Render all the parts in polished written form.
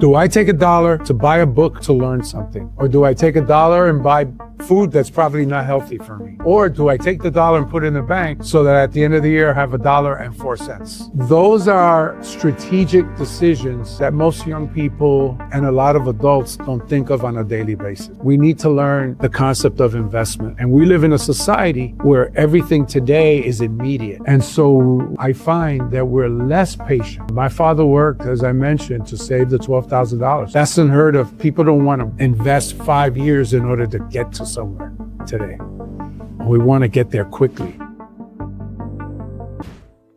Do I take $1 to buy a book to learn something? Or do I take $1 and buy food that's probably not healthy for me? Or do I take the $1 and put it in the bank so that at the end of the year I have $1.04? Those are strategic decisions that most young people and a lot of adults don't think of on a daily basis. We need to learn the concept of investment. And we live in a society where everything today is immediate. And so I find that we're less patient. My father worked, as I mentioned, to save the $12,000. That's unheard of. People don't want to invest 5 years in order to get to somewhere today. We want to get there quickly.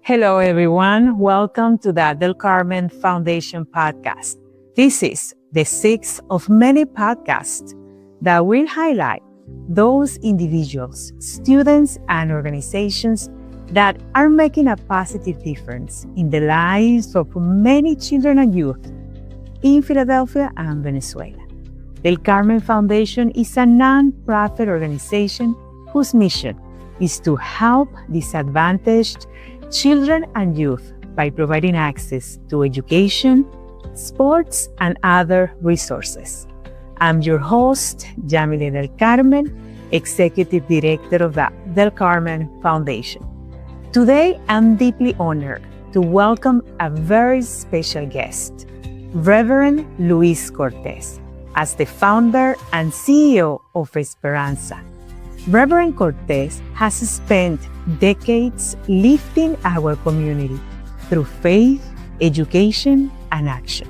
Hello, everyone. Welcome to the Del Carmen Foundation Podcast. This is the sixth of many podcasts that will highlight those individuals, students, and organizations that are making a positive difference in the lives of many children and youth in Philadelphia and Venezuela. Del Carmen Foundation is a non-profit organization whose mission is to help disadvantaged children and youth by providing access to education, sports, and other resources. I'm your host, Yamilet del Carmen, Executive Director of the Del Carmen Foundation. Today, I'm deeply honored to welcome a very special guest, Reverend Luis Cortés, as the founder and CEO of Esperanza. Reverend Cortés has spent decades lifting our community through faith, education, and action.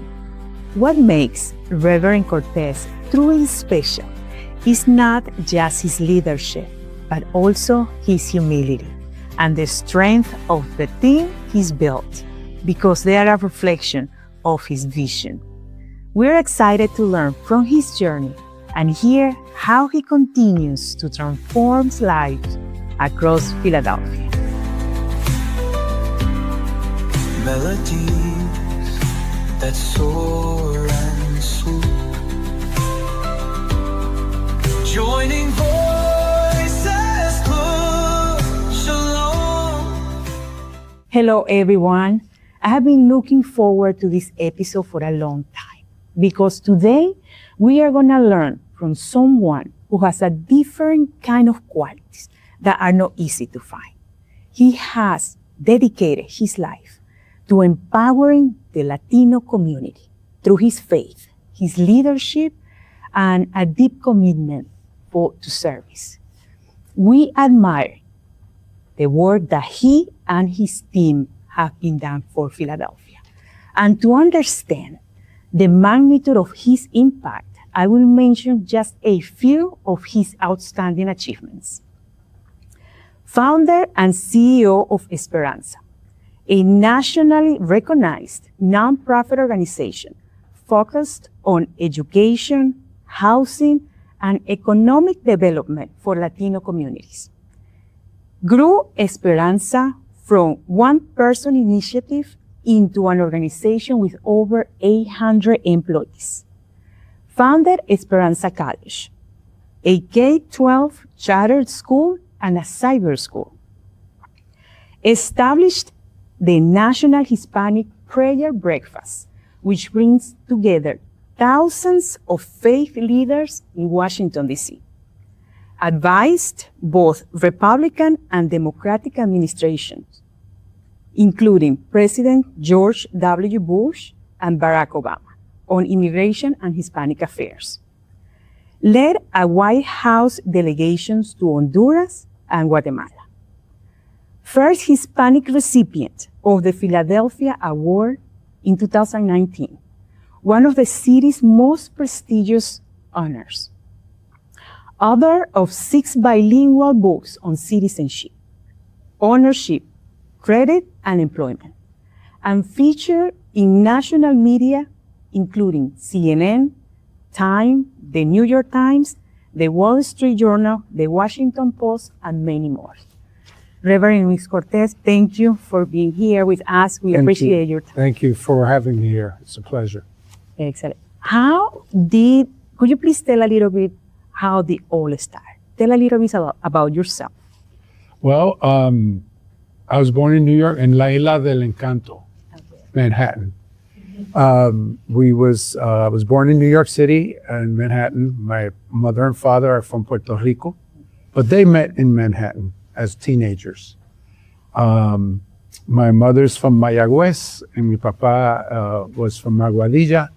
What makes Reverend Cortés truly special is not just his leadership, but also his humility and the strength of the team he's built, because they are a reflection of his vision. We're excited to learn from his journey and hear how he continues to transform lives across Philadelphia. Melodies that soar and swoop, joining voices push along. Hello, everyone. I have been looking forward to this episode for a long time because today we are going to learn from someone who has a different kind of qualities that are not easy to find. He has dedicated his life to empowering the Latino community through his faith, his leadership, and a deep commitment to service. We admire the work that he and his team have been done for Philadelphia. And to understand the magnitude of his impact, I will mention just a few of his outstanding achievements. Founder and CEO of Esperanza, a nationally recognized nonprofit organization focused on education, housing, and economic development for Latino communities. Grew Esperanza from one-person initiative into an organization with over 800 employees. Founded Esperanza College, a K-12 chartered school and a cyber school. Established the National Hispanic Prayer Breakfast, which brings together thousands of faith leaders in Washington, D.C. Advised both Republican and Democratic administrations, including President George W. Bush and Barack Obama, on immigration and Hispanic affairs. Led a White House delegations to Honduras and Guatemala. First Hispanic recipient of the Philadelphia Award in 2019, one of the city's most prestigious honors. Author of 6 bilingual books on citizenship, ownership, credit, and employment, and featured in national media, including CNN, Time, the New York Times, the Wall Street Journal, the Washington Post, and many more. Reverend Luis Cortés, thank you for being here with us. We appreciate your time. Thank you for having me here. It's a pleasure. Excellent. Could you please tell a little bit how the all started? Tell a little bit about yourself. Well, I was born in New York, in La Isla del Encanto, Manhattan. I was born in New York City in Manhattan. My mother and father are from Puerto Rico, but they met in Manhattan as teenagers. My mother's from Mayagüez and mi papá was from Aguadilla.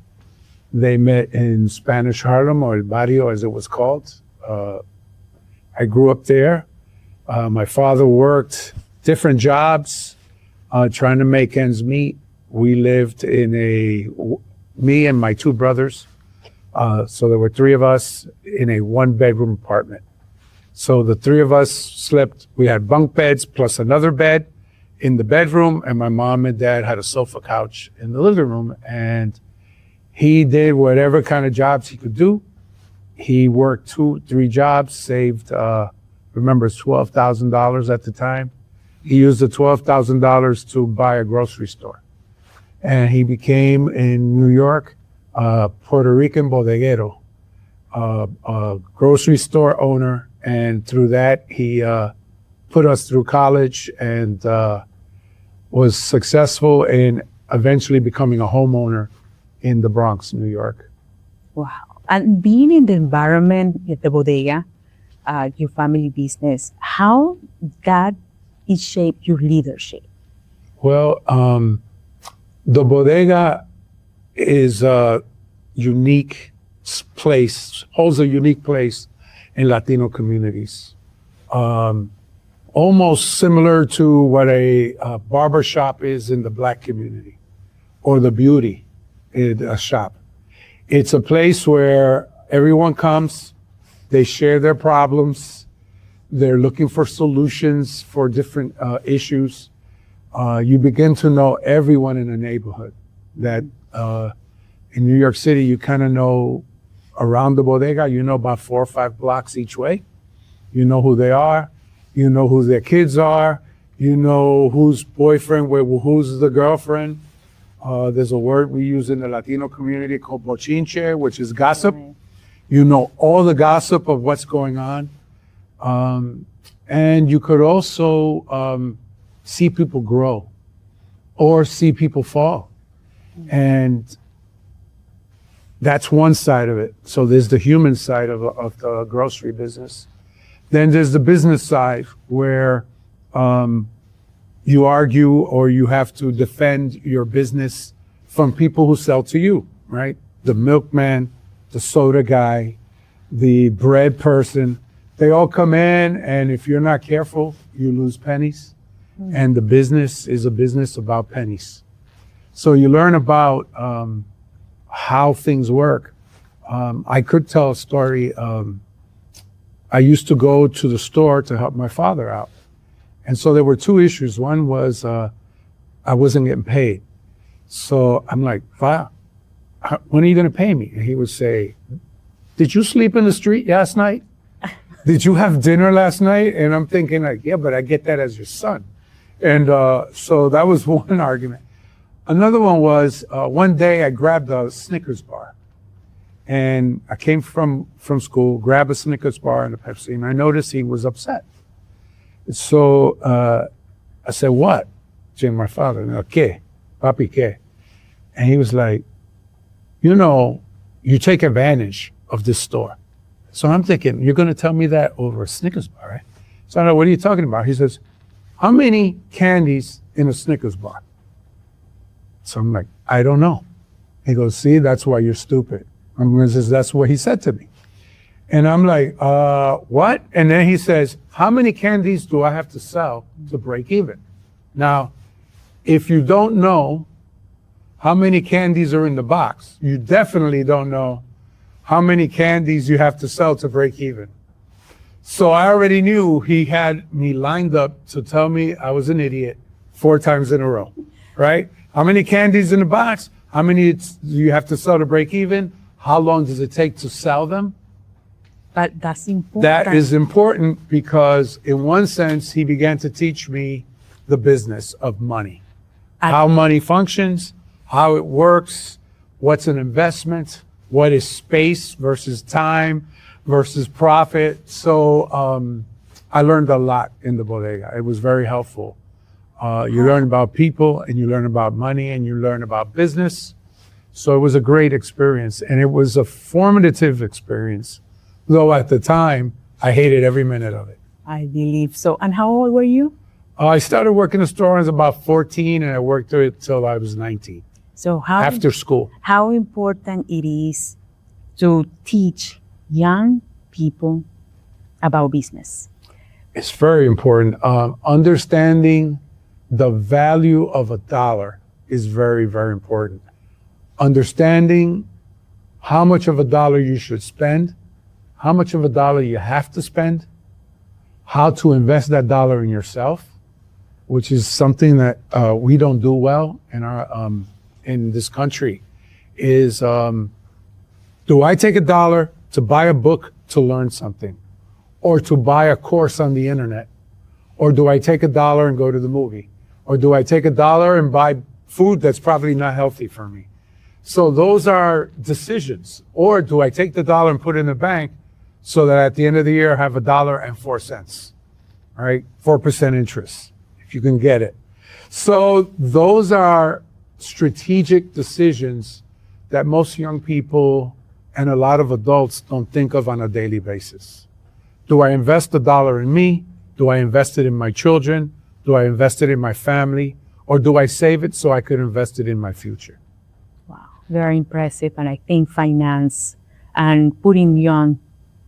They met in Spanish Harlem, or El Barrio as it was called. I grew up there. My father worked different jobs, trying to make ends meet. We lived me and my two brothers, so there were three of us in a one-bedroom apartment. So the three of us slept, we had bunk beds plus another bed in the bedroom, and my mom and dad had a sofa couch in the living room, and he did whatever kind of jobs he could do. He worked 2-3 jobs, saved, remember, $12,000 at the time. He used the $12,000 to buy a grocery store. And he became, in New York, a Puerto Rican bodeguero, a grocery store owner. And through that, he put us through college and was successful in eventually becoming a homeowner in the Bronx, New York. Wow. And being in the environment at the bodega, your family business, how that it shaped your leadership? Well, the bodega is a unique place, holds a unique place in Latino communities. Almost similar to what a barber shop is in the Black community, or the beauty in a shop. It's a place where everyone comes, they share their problems, they're looking for solutions for different issues. You begin to know everyone in the neighborhood. That in New York City, you kind of know around the bodega, you know about 4 or 5 blocks each way. You know who they are, you know who their kids are, you know whose boyfriend, who's the girlfriend. There's a word we use in the Latino community called bochinche, which is gossip. You know all the gossip of what's going on. And you could also see people grow or see people fall. And that's one side of it. So there's the human side of the grocery business. Then there's the business side where you argue or you have to defend your business from people who sell to you, right? The milkman, the soda guy, the bread person, they all come in, and if you're not careful, you lose pennies. And the business is a business about pennies. So you learn about how things work. I could tell a story. I used to go to the store to help my father out. And so there were 2 issues. One was I wasn't getting paid. So I'm like, "Wow, when are you going to pay me?" And he would say, "Did you sleep in the street last night? Did you have dinner last night?" And I'm thinking like, "Yeah, but I get that as your son." And so that was one argument. Another one was one day I grabbed a Snickers bar. And I came from school, grabbed a Snickers bar and a Pepsi, and I noticed he was upset. So I said, "What?" To my father, "¿Qué? Papi, ¿qué?" And he was like, "You take advantage of this store." So I'm thinking, you're going to tell me that over a Snickers bar, right? So I know, "What are you talking about?" He says, "How many candies in a Snickers bar?" So I'm like, "I don't know." He goes, "See, that's why you're stupid." That's what he said to me. And I'm like, what? And then he says, "How many candies do I have to sell to break even?" Now, if you don't know how many candies are in the box, you definitely don't know how many candies you have to sell to break even. So I already knew he had me lined up to tell me I was an idiot 4 times in a row, right? How many candies in the box? How many do you have to sell to break even? How long does it take to sell them? But that's important. That is important because in one sense, he began to teach me the business of money, how money functions, how it works, what's an investment, what is space versus time versus profit. So I learned a lot in the bodega. It was very helpful. You learn about people, and you learn about money, and you learn about business. So it was a great experience, and it was a formative experience, though at the time, I hated every minute of it. I believe so. And how old were you? I started working in the store when I was about 14, and I worked there till I was 19, So after school. how important it is to teach young people about business? It's very important. Understanding the value of a dollar is very, very important. Understanding how much of a dollar you should spend, how much of a dollar you have to spend, how to invest that dollar in yourself, which is something that we don't do well in this country, is do I take a dollar to buy a book to learn something, or to buy a course on the internet, or do I take a dollar and go to the movie, or do I take a dollar and buy food that's probably not healthy for me? So those are decisions. Or do I take the dollar and put it in the bank so that at the end of the year I have $1.04, all right? 4% interest, if you can get it. So those are strategic decisions that most young people and a lot of adults don't think of on a daily basis. Do I invest the dollar in me? Do I invest it in my children? Do I invest it in my family? Or do I save it so I could invest it in my future? Wow, very impressive. And I think finance and putting young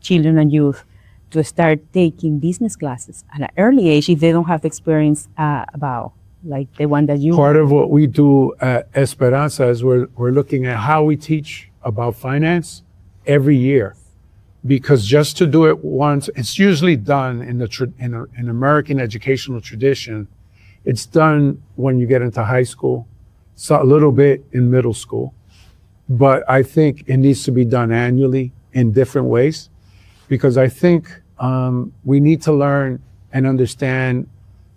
children and youth to start taking business classes at an early age if they don't have the experience about like the one that you Part of what we do at Esperanza is we're looking at how we teach about finance every year. Because just to do it once, it's usually done in American educational tradition. It's done when you get into high school, so a little bit in middle school. But I think it needs to be done annually in different ways, because I think we need to learn and understand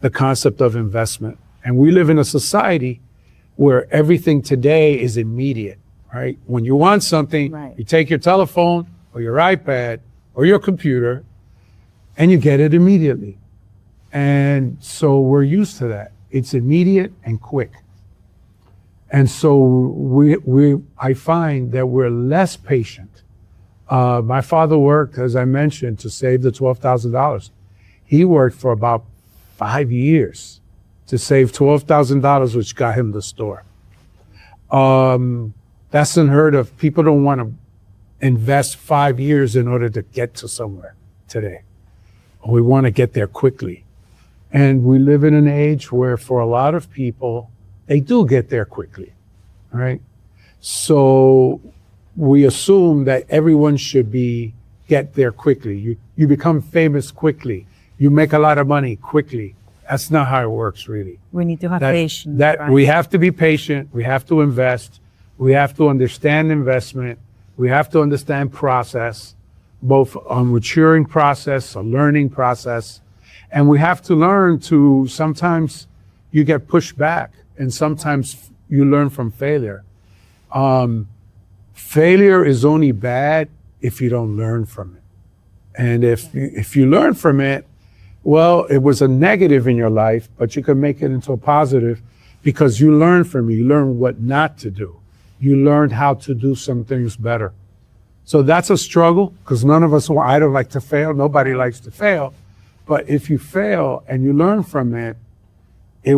the concept of investment. And we live in a society where everything today is immediate, right? When you want something, Right. You take your telephone or your iPad or your computer and you get it immediately. And so we're used to that. It's immediate and quick. And so I find that we're less patient. My father worked, as I mentioned, to save the $12,000. He worked for about 5 years to save $12,000, which got him the store. That's unheard of. People don't want to invest 5 years in order to get to somewhere today. We want to get there quickly. And we live in an age where for a lot of people, they do get there quickly, right? So we assume that everyone should get there quickly. You become famous quickly. You make a lot of money quickly. That's not how it works, really. we need to have patience. Right? We have to be patient. We have to invest. We have to understand investment. We have to understand process, both a maturing process, a learning process. And we have to learn to, sometimes you get pushed back and sometimes you learn from failure. Failure is only bad if you don't learn from it. And if you learn from it, well, it was a negative in your life, but you can make it into a positive because you learn from it. You learn what not to do. You learned how to do some things better. So that's a struggle because none of us I don't like to fail. Nobody likes to fail. But if you fail and you learn from it, it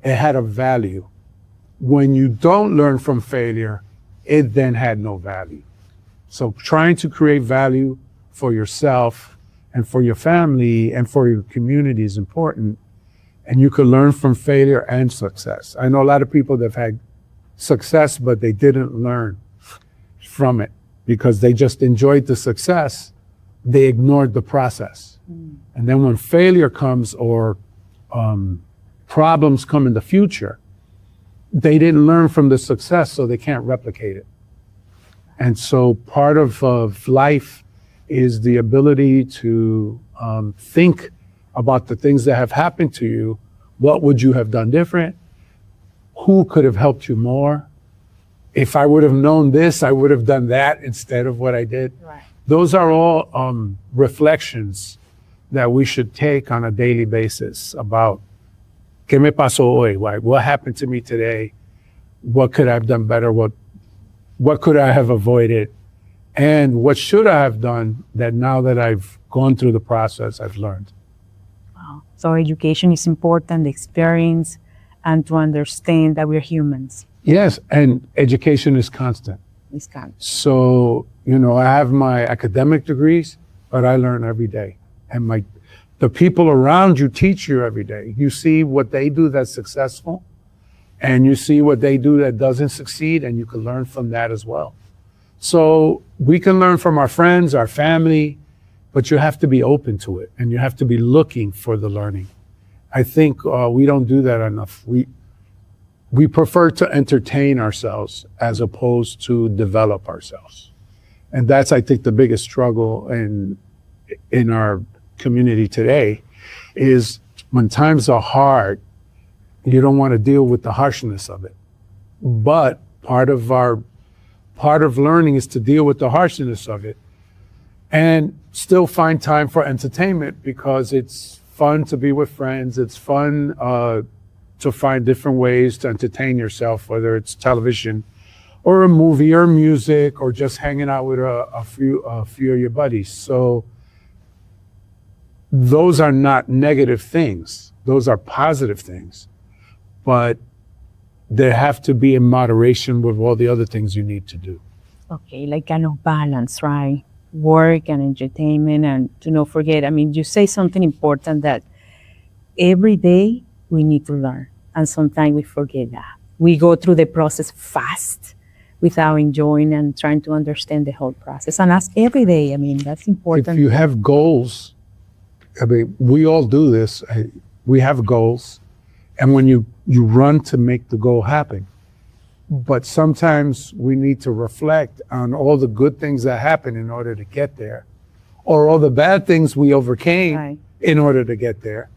had a value. When you don't learn from failure, it then had no value. So trying to create value for yourself and for your family and for your community is important. And you can learn from failure and success. I know a lot of people that have had success, but they didn't learn from it because they just enjoyed the success. They ignored the process. And then when failure comes or problems come in the future, they didn't learn from the success, so they can't replicate it. And so part of life is the ability to think about the things that have happened to you. What would you have done different? Who could have helped you more? If I would have known this, I would have done that instead of what I did. Right. Those are all reflections that we should take on a daily basis about ¿Qué me pasó hoy? What happened to me today? What could I have done better? What what could I have avoided? And what should I have done that now that I've gone through the process, I've learned? Wow. So education is important, the experience, and to understand that we're humans. Yes, and education is constant. It's kind. So, I have my academic degrees, but I learn every day. And the people around you teach you every day. You see what they do that's successful, and you see what they do that doesn't succeed, and you can learn from that as well. So we can learn from our friends, our family, but you have to be open to it, and you have to be looking for the learning. I think we don't do that enough. We prefer to entertain ourselves as opposed to develop ourselves. And that's, I think, the biggest struggle in our community today is when times are hard, you don't want to deal with the harshness of it. But part of learning is to deal with the harshness of it and still find time for entertainment, because it's fun to be with friends. It's fun to find different ways to entertain yourself, whether it's television or a movie or music or just hanging out with a few of your buddies. So those are not negative things. Those are positive things. But they have to be in moderation with all the other things you need to do. Okay, like kind of balance, right? Work and entertainment, and to not forget, you say something important, that every day we need to learn. And sometimes we forget that. We go through the process fast without enjoying and trying to understand the whole process. And that's every day. That's important. If you have goals, we all do this. We have goals. And when you run to make the goal happen. But sometimes we need to reflect on all the good things that happen in order to get there, or all the bad things we overcame in order to get there.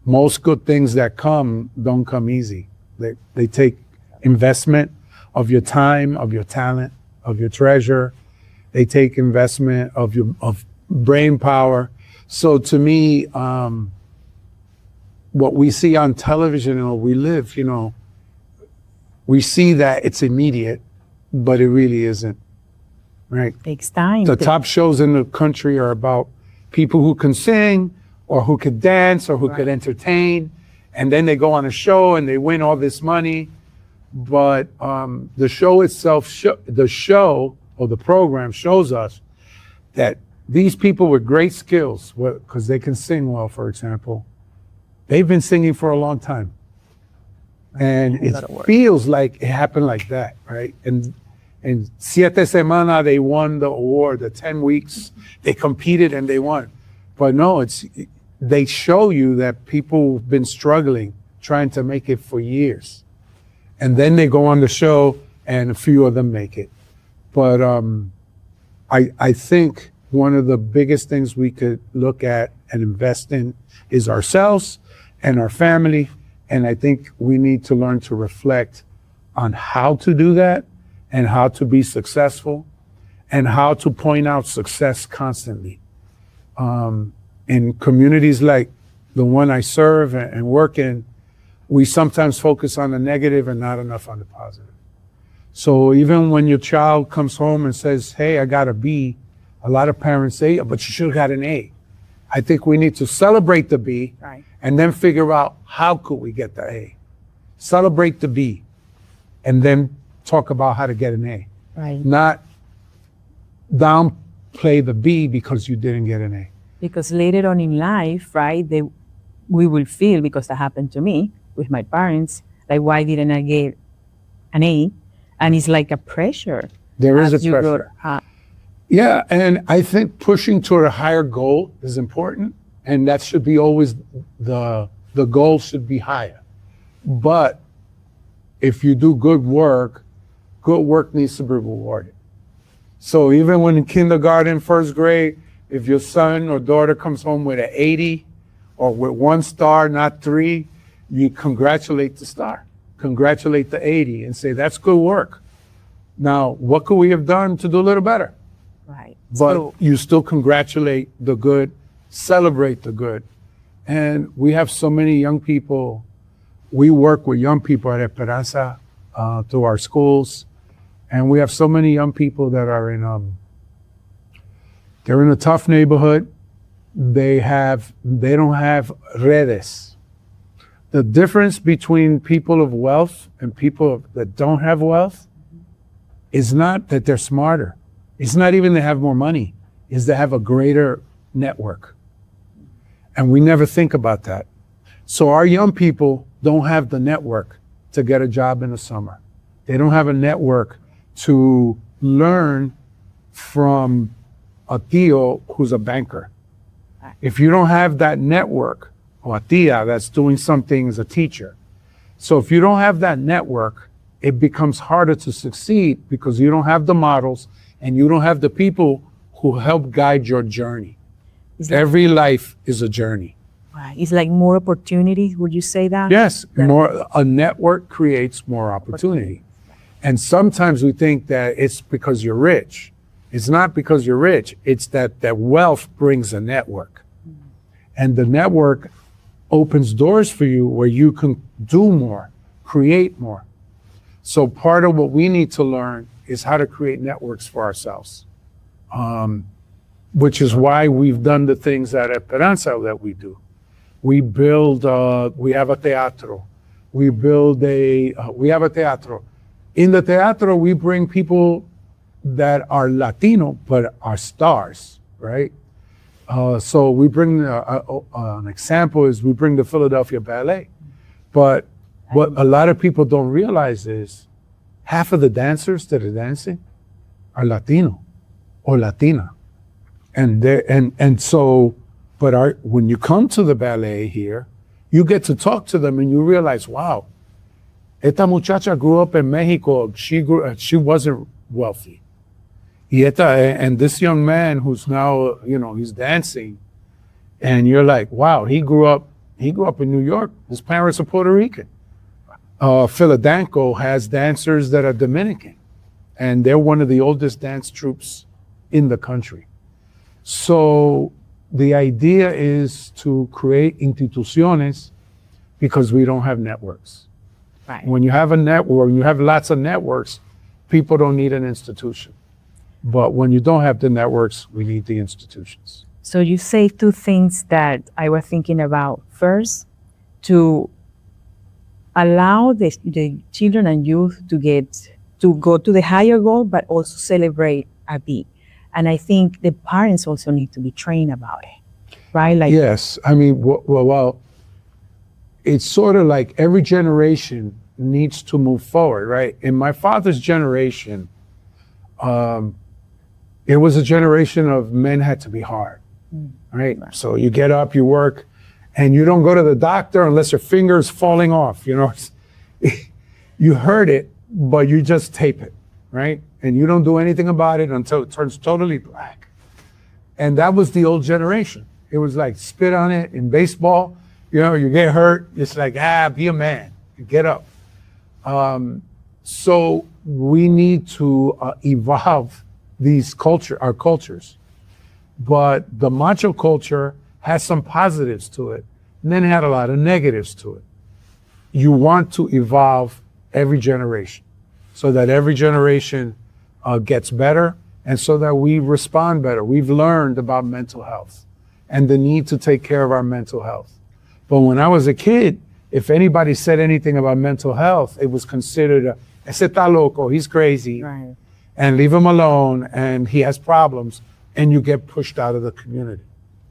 Most good things that don't come easy. They take investment of your time, of your talent, of your treasure. They take investment of brain power. So to me, what we see on television and what we live, we see that it's immediate, but it really isn't, right? Takes time. The top shows in the country are about people who can sing or who could dance or who could entertain. And then they go on a show and they win all this money. But the show itself, the show or the program shows us that these people with great skills, because they can sing well, for example, they've been singing for a long time. And it feels like it happened like that, right? And 7 semanas, they won the award. The 10 weeks, they competed and they won. But no, they show you that people have been struggling, trying to make it for years. And then they go on the show and a few of them make it. But I think one of the biggest things we could look at and invest in is ourselves and our family. And I think we need to learn to reflect on how to do that and how to be successful and how to point out success constantly. In communities like the one I serve and work in, we sometimes focus on the negative and not enough on the positive. So even when your child comes home and says, hey, I got a B, a lot of parents say, but you should have got an A. I think we need to celebrate the B and then figure out how could we get the A. Celebrate the B and then talk about how to get an A. Right. Not downplay the B because you didn't get an A. Because later on in life, right, we will feel, because that happened to me with my parents, like, why didn't I get an A? And it's like a pressure. There is a pressure. Yeah, and I think pushing toward a higher goal is important, and that should be always the goal should be higher. But if you do good work needs to be rewarded. So even when in kindergarten, first grade, if your son or daughter comes home with an 80 or with 1 star, not 3, you congratulate the star, congratulate the 80 and say, that's good work. Now, what could we have done to do a little better? Right. But you still congratulate the good, celebrate the good. And we have so many young people. We work with young people at Esperanza through our schools. And we have so many young people that are they're in a tough neighborhood. They don't have redes. The difference between people of wealth and people that don't have wealth is not that they're smarter. It's not even they have more money. It's they have a greater network. And we never think about that. So our young people don't have the network to get a job in the summer. They don't have a network to learn from a tío who's a banker. If you don't have that network, or a tía that's doing something as a teacher. So if you don't have that network, it becomes harder to succeed because you don't have the models and you don't have the people who help guide your journey. Every life is a journey. Right. It's like more opportunities, would you say that? Yes, a network creates more opportunity. And sometimes we think that it's because you're rich. It's not because you're rich, it's that wealth brings a network. And the network opens doors for you where you can do more, create more. So part of what we need to learn is how to create networks for ourselves, which is why we've done the things at Esperanza that we do. We build, we have a teatro. We have a teatro. In the teatro, we bring people that are Latino, but are stars, right? So we bring, an example is we bring the Philadelphia Ballet. But what a lot of people don't realize is half of the dancers that are dancing are Latino or Latina. And so, when you come to the ballet here, you get to talk to them and you realize, wow, esta muchacha grew up in Mexico. She wasn't wealthy. And this young man who's now, he's dancing, and you're like, wow, he grew up in New York. His parents are Puerto Rican. Philadelphia has dancers that are Dominican, and they're one of the oldest dance troupes in the country. So the idea is to create instituciones because we don't have networks. Right. When you have a network, when you have lots of networks, people don't need an institution. But when you don't have the networks, we need the institutions. So you say two things that I was thinking about. First, to allow the children and youth to go to the higher goal, but also celebrate a bit. And I think the parents also need to be trained about it, right? Like, yes, I mean, well, it's sort of like every generation needs to move forward, right? In my father's generation, it was a generation of men had to be hard, right? So you get up, you work, and you don't go to the doctor unless your finger's falling off, You hurt it, but you just tape it, right? And you don't do anything about it until it turns totally black. And that was the old generation. It was like spit on it in baseball, you get hurt, it's like, be a man, get up. So we need to evolve our cultures. But the macho culture has some positives to it, and then it had a lot of negatives to it. You want to evolve every generation so that every generation gets better and so that we respond better. We've learned about mental health and the need to take care of our mental health. But when I was a kid, if anybody said anything about mental health, it was considered, ese está loco, he's crazy. right. And leave him alone, and he has problems, and you get pushed out of the community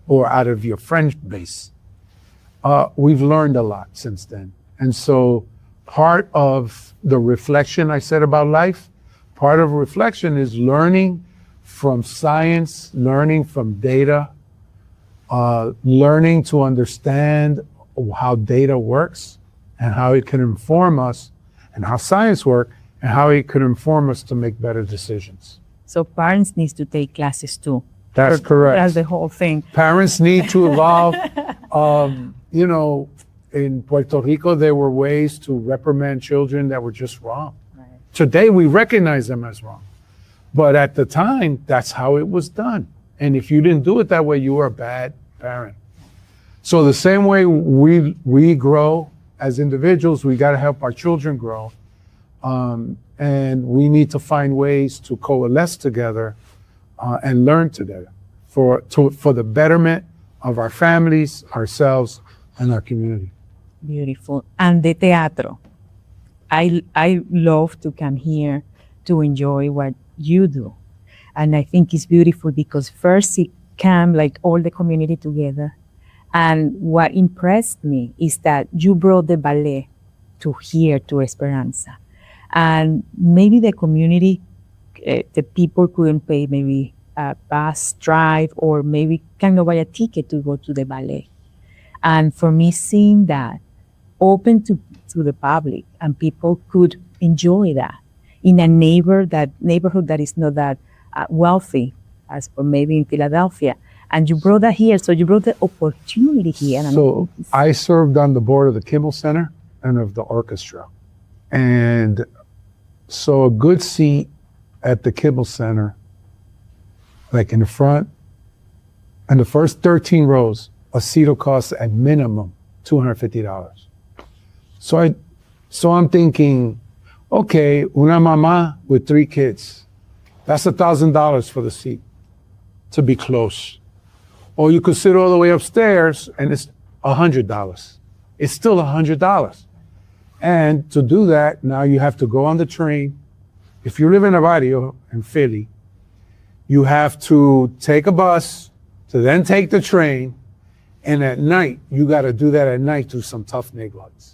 or out of your friend base. We've learned a lot since then. And so part of the reflection I said about life, part of reflection is learning from science, learning from data, learning to understand how data works and how it can inform us, and how science works, and how it could inform us to make better decisions. So parents need to take classes too. That's correct. That's the whole thing. Parents need to evolve. In Puerto Rico, there were ways to reprimand children that were just wrong. Right. Today, we recognize them as wrong. But at the time, that's how it was done. And if you didn't do it that way, you were a bad parent. So the same way we grow as individuals, we got to help our children grow. And we need to find ways to coalesce together and learn together for the betterment of our families, ourselves, and our community. Beautiful. And the teatro. I love to come here to enjoy what you do. And I think it's beautiful because first it came like all the community together. And what impressed me is that you brought the ballet to here, to Esperanza. And maybe the community, the people couldn't pay maybe a bus drive or maybe cannot buy a ticket to go to the ballet. And for me, seeing that open to the public and people could enjoy that in a neighborhood that is not that wealthy as or maybe in Philadelphia. And you brought that here, so you brought the opportunity here. And So I served on the board of the Kimmel Center and of the orchestra. And so a good seat at the Kimmel Center, like in the front, and the first 13 rows, a seat will cost at minimum $250. So I'm thinking, okay, una mamá with 3 kids, that's $1,000 for the seat to be close. Or you could sit all the way upstairs and it's $100. It's still $100. And to do that, now you have to go on the train. If you live in a barrio in Philly, you have to take a bus to then take the train. And at night, you got to do that at night through some tough neighborhoods.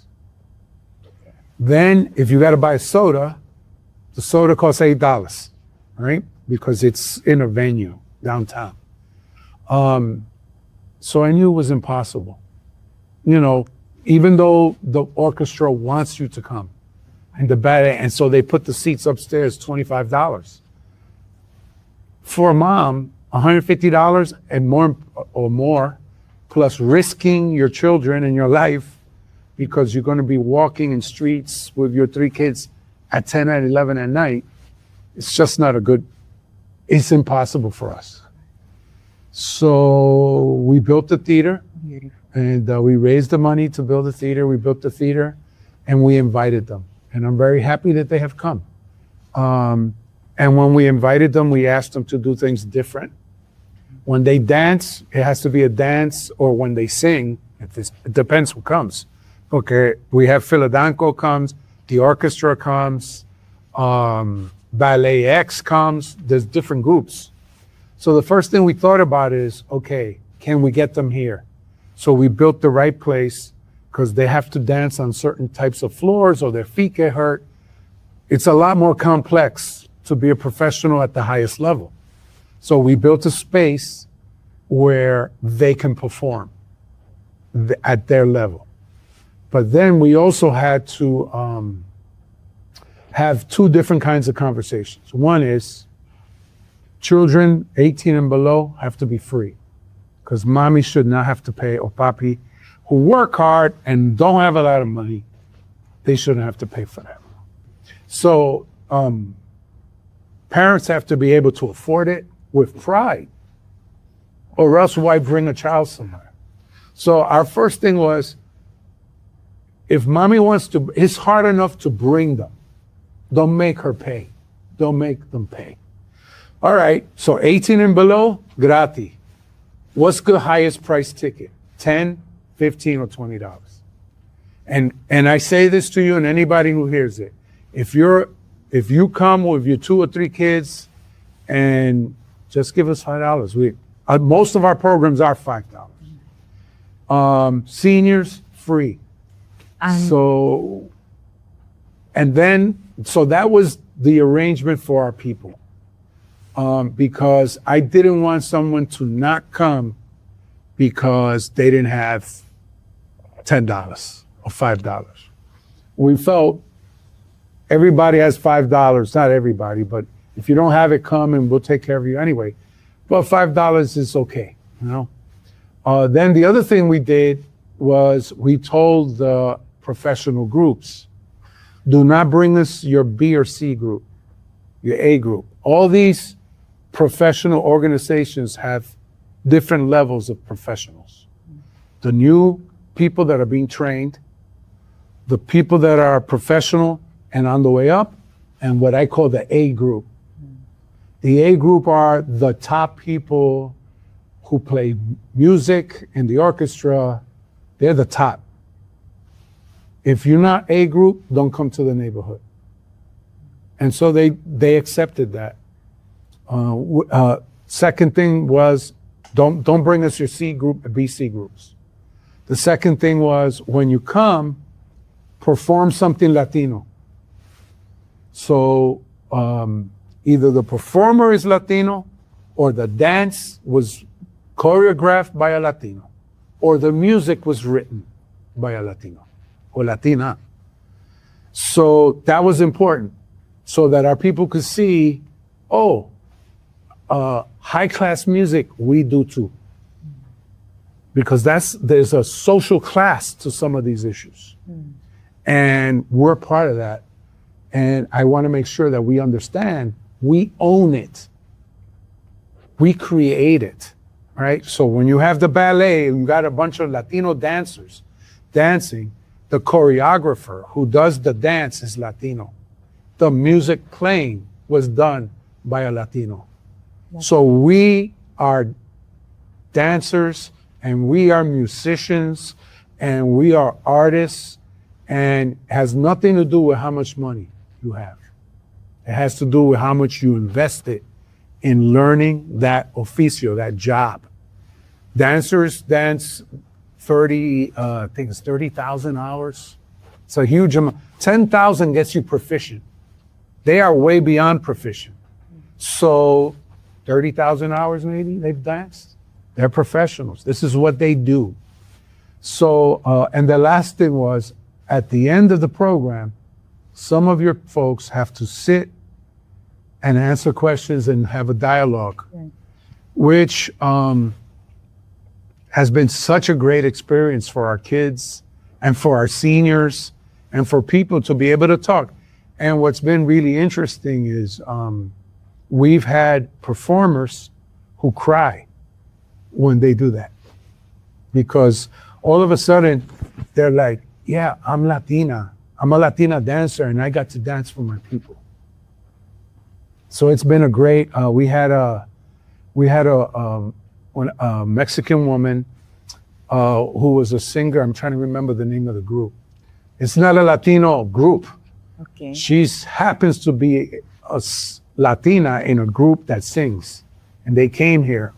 Then if you got to buy a soda, the soda costs $8, right? Because it's in a venue downtown. So I knew it was impossible. You know, even though the orchestra wants you to come and the ballet, and so they put the seats upstairs, $25. For a mom, $150 and more, plus risking your children and your life because you're going to be walking in streets with your 3 kids at 10 and 11 at night. It's just not it's impossible for us. So we built the theater. Beautiful. And we raised the money to build the theater. We built the theater and we invited them. And I'm very happy that they have come. And when we invited them, we asked them to do things different. When they dance, it has to be a dance, or when they sing, it depends who comes. Okay, we have Philadanco comes, the orchestra comes, Ballet X comes, there's different groups. So the first thing we thought about is, okay, can we get them here? So we built the right place because they have to dance on certain types of floors or their feet get hurt. It's a lot more complex to be a professional at the highest level. So we built a space where they can perform at their level. But then we also had to have 2 different kinds of conversations. One is children 18 and below have to be free, because mommy should not have to pay, or papi, who work hard and don't have a lot of money, they shouldn't have to pay for that. So parents have to be able to afford it with pride, or else why bring a child somewhere? So our first thing was, if mommy wants to, it's hard enough to bring them. Don't make her pay. Don't make them pay. All right, so 18 and below, gratis. What's the highest price ticket? $10, $15, or $20? And I say this to you and anybody who hears it. If you come with your 2 or 3 kids and just give us $5. Most of our programs are $5. Seniors, free. So that was the arrangement for our people. Because I didn't want someone to not come because they didn't have $10 or $5. We felt everybody has $5, not everybody, but if you don't have it, come and we'll take care of you anyway. But $5 is okay, you know? Then the other thing we did was we told the professional groups, do not bring us your B or C group, your A group. All these professional organizations have different levels of professionals. The new people that are being trained, the people that are professional and on the way up, and what I call the A group. The A group are the top people who play music in the orchestra. They're the top. If you're not A group, don't come to the neighborhood. And so they accepted that. Second thing was, don't bring us your C group and BC groups. The second thing was, when you come, perform something Latino. So either the performer is Latino, or the dance was choreographed by a Latino, or the music was written by a Latino or Latina. So that was important, so that our people could see, high-class music, we do too. Because there's a social class to some of these issues. And we're part of that. And I want to make sure that we understand, we own it. We create it, right? So when you have the ballet, you got a bunch of Latino dancers dancing, the choreographer who does the dance is Latino. The music playing was done by a Latino. So we are dancers, and we are musicians, and we are artists, and has nothing to do with how much money you have. It has to do with how much you invested in learning that oficio, that job. Dancers dance 30,000 hours. It's a huge amount. 10,000 gets you proficient. They are way beyond proficient. So 30,000 hours maybe they've danced. They're professionals. This is what they do. So, and the last thing was, at the end of the program, some of your folks have to sit and answer questions and have a dialogue, which has been such a great experience for our kids and for our seniors and for people to be able to talk. And what's been really interesting is we've had performers who cry when they do that, because all of a sudden they're like, yeah, I'm Latina. I'm a Latina dancer, and I got to dance for my people. So it's been a great. We had a Mexican woman who was a singer. I'm trying to remember the name of the group. It's not a Latino group. Okay. She happens to be a Latina in a group that sings, and they came here,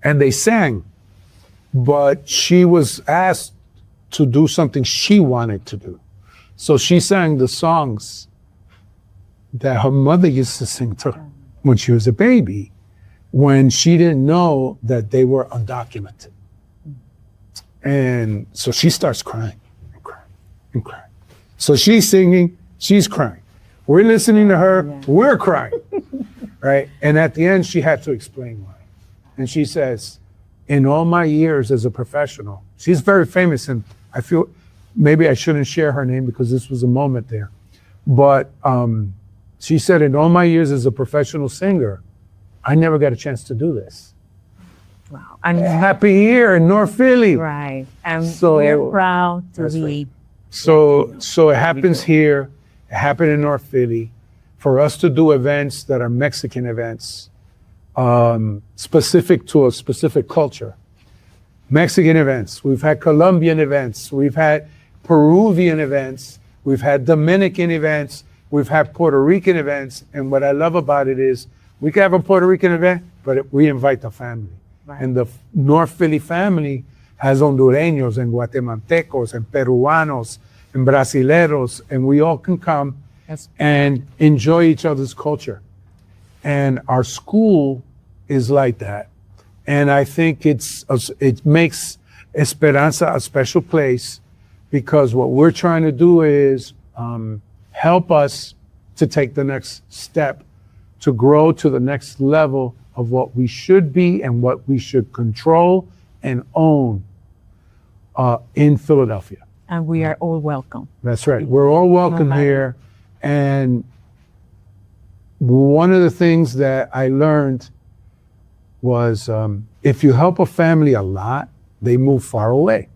and they sang, but she was asked to do something she wanted to do. So she sang the songs that her mother used to sing to her when she was a baby, when she didn't know that they were undocumented. And so she starts crying and crying and crying. So she's singing, she's crying. We're listening to her, we're crying, right? And at the end, she had to explain why. And she says, in all my years as a professional, she's very famous, and I feel maybe I shouldn't share her name because this was a moment there. But she said, in all my years as a professional singer, I never got a chance to do this. Wow. And happy here in North Philly. right. And So- we're proud to That's be. right. So it happens here, it happened in North Philly. For us to do events that are Mexican events, specific to a specific culture. Mexican events, we've had Colombian events, we've had Peruvian events, we've had Dominican events, we've had Puerto Rican events, and what I love about it is we can have a Puerto Rican event, but we invite the family. Right. And the North Philly family has Hondureños and Guatemaltecos and Peruanos and Brasileros, and we all can come Yes. and enjoy each other's culture. And our school is like that. And I think it makes Esperanza a special place, because what we're trying to do is help us to take the next step, to grow to the next level of what we should be and what we should control and own in Philadelphia. And we are all welcome. That's right. We're all welcome here. And one of the things that I learned was if you help a family a lot, they move far away.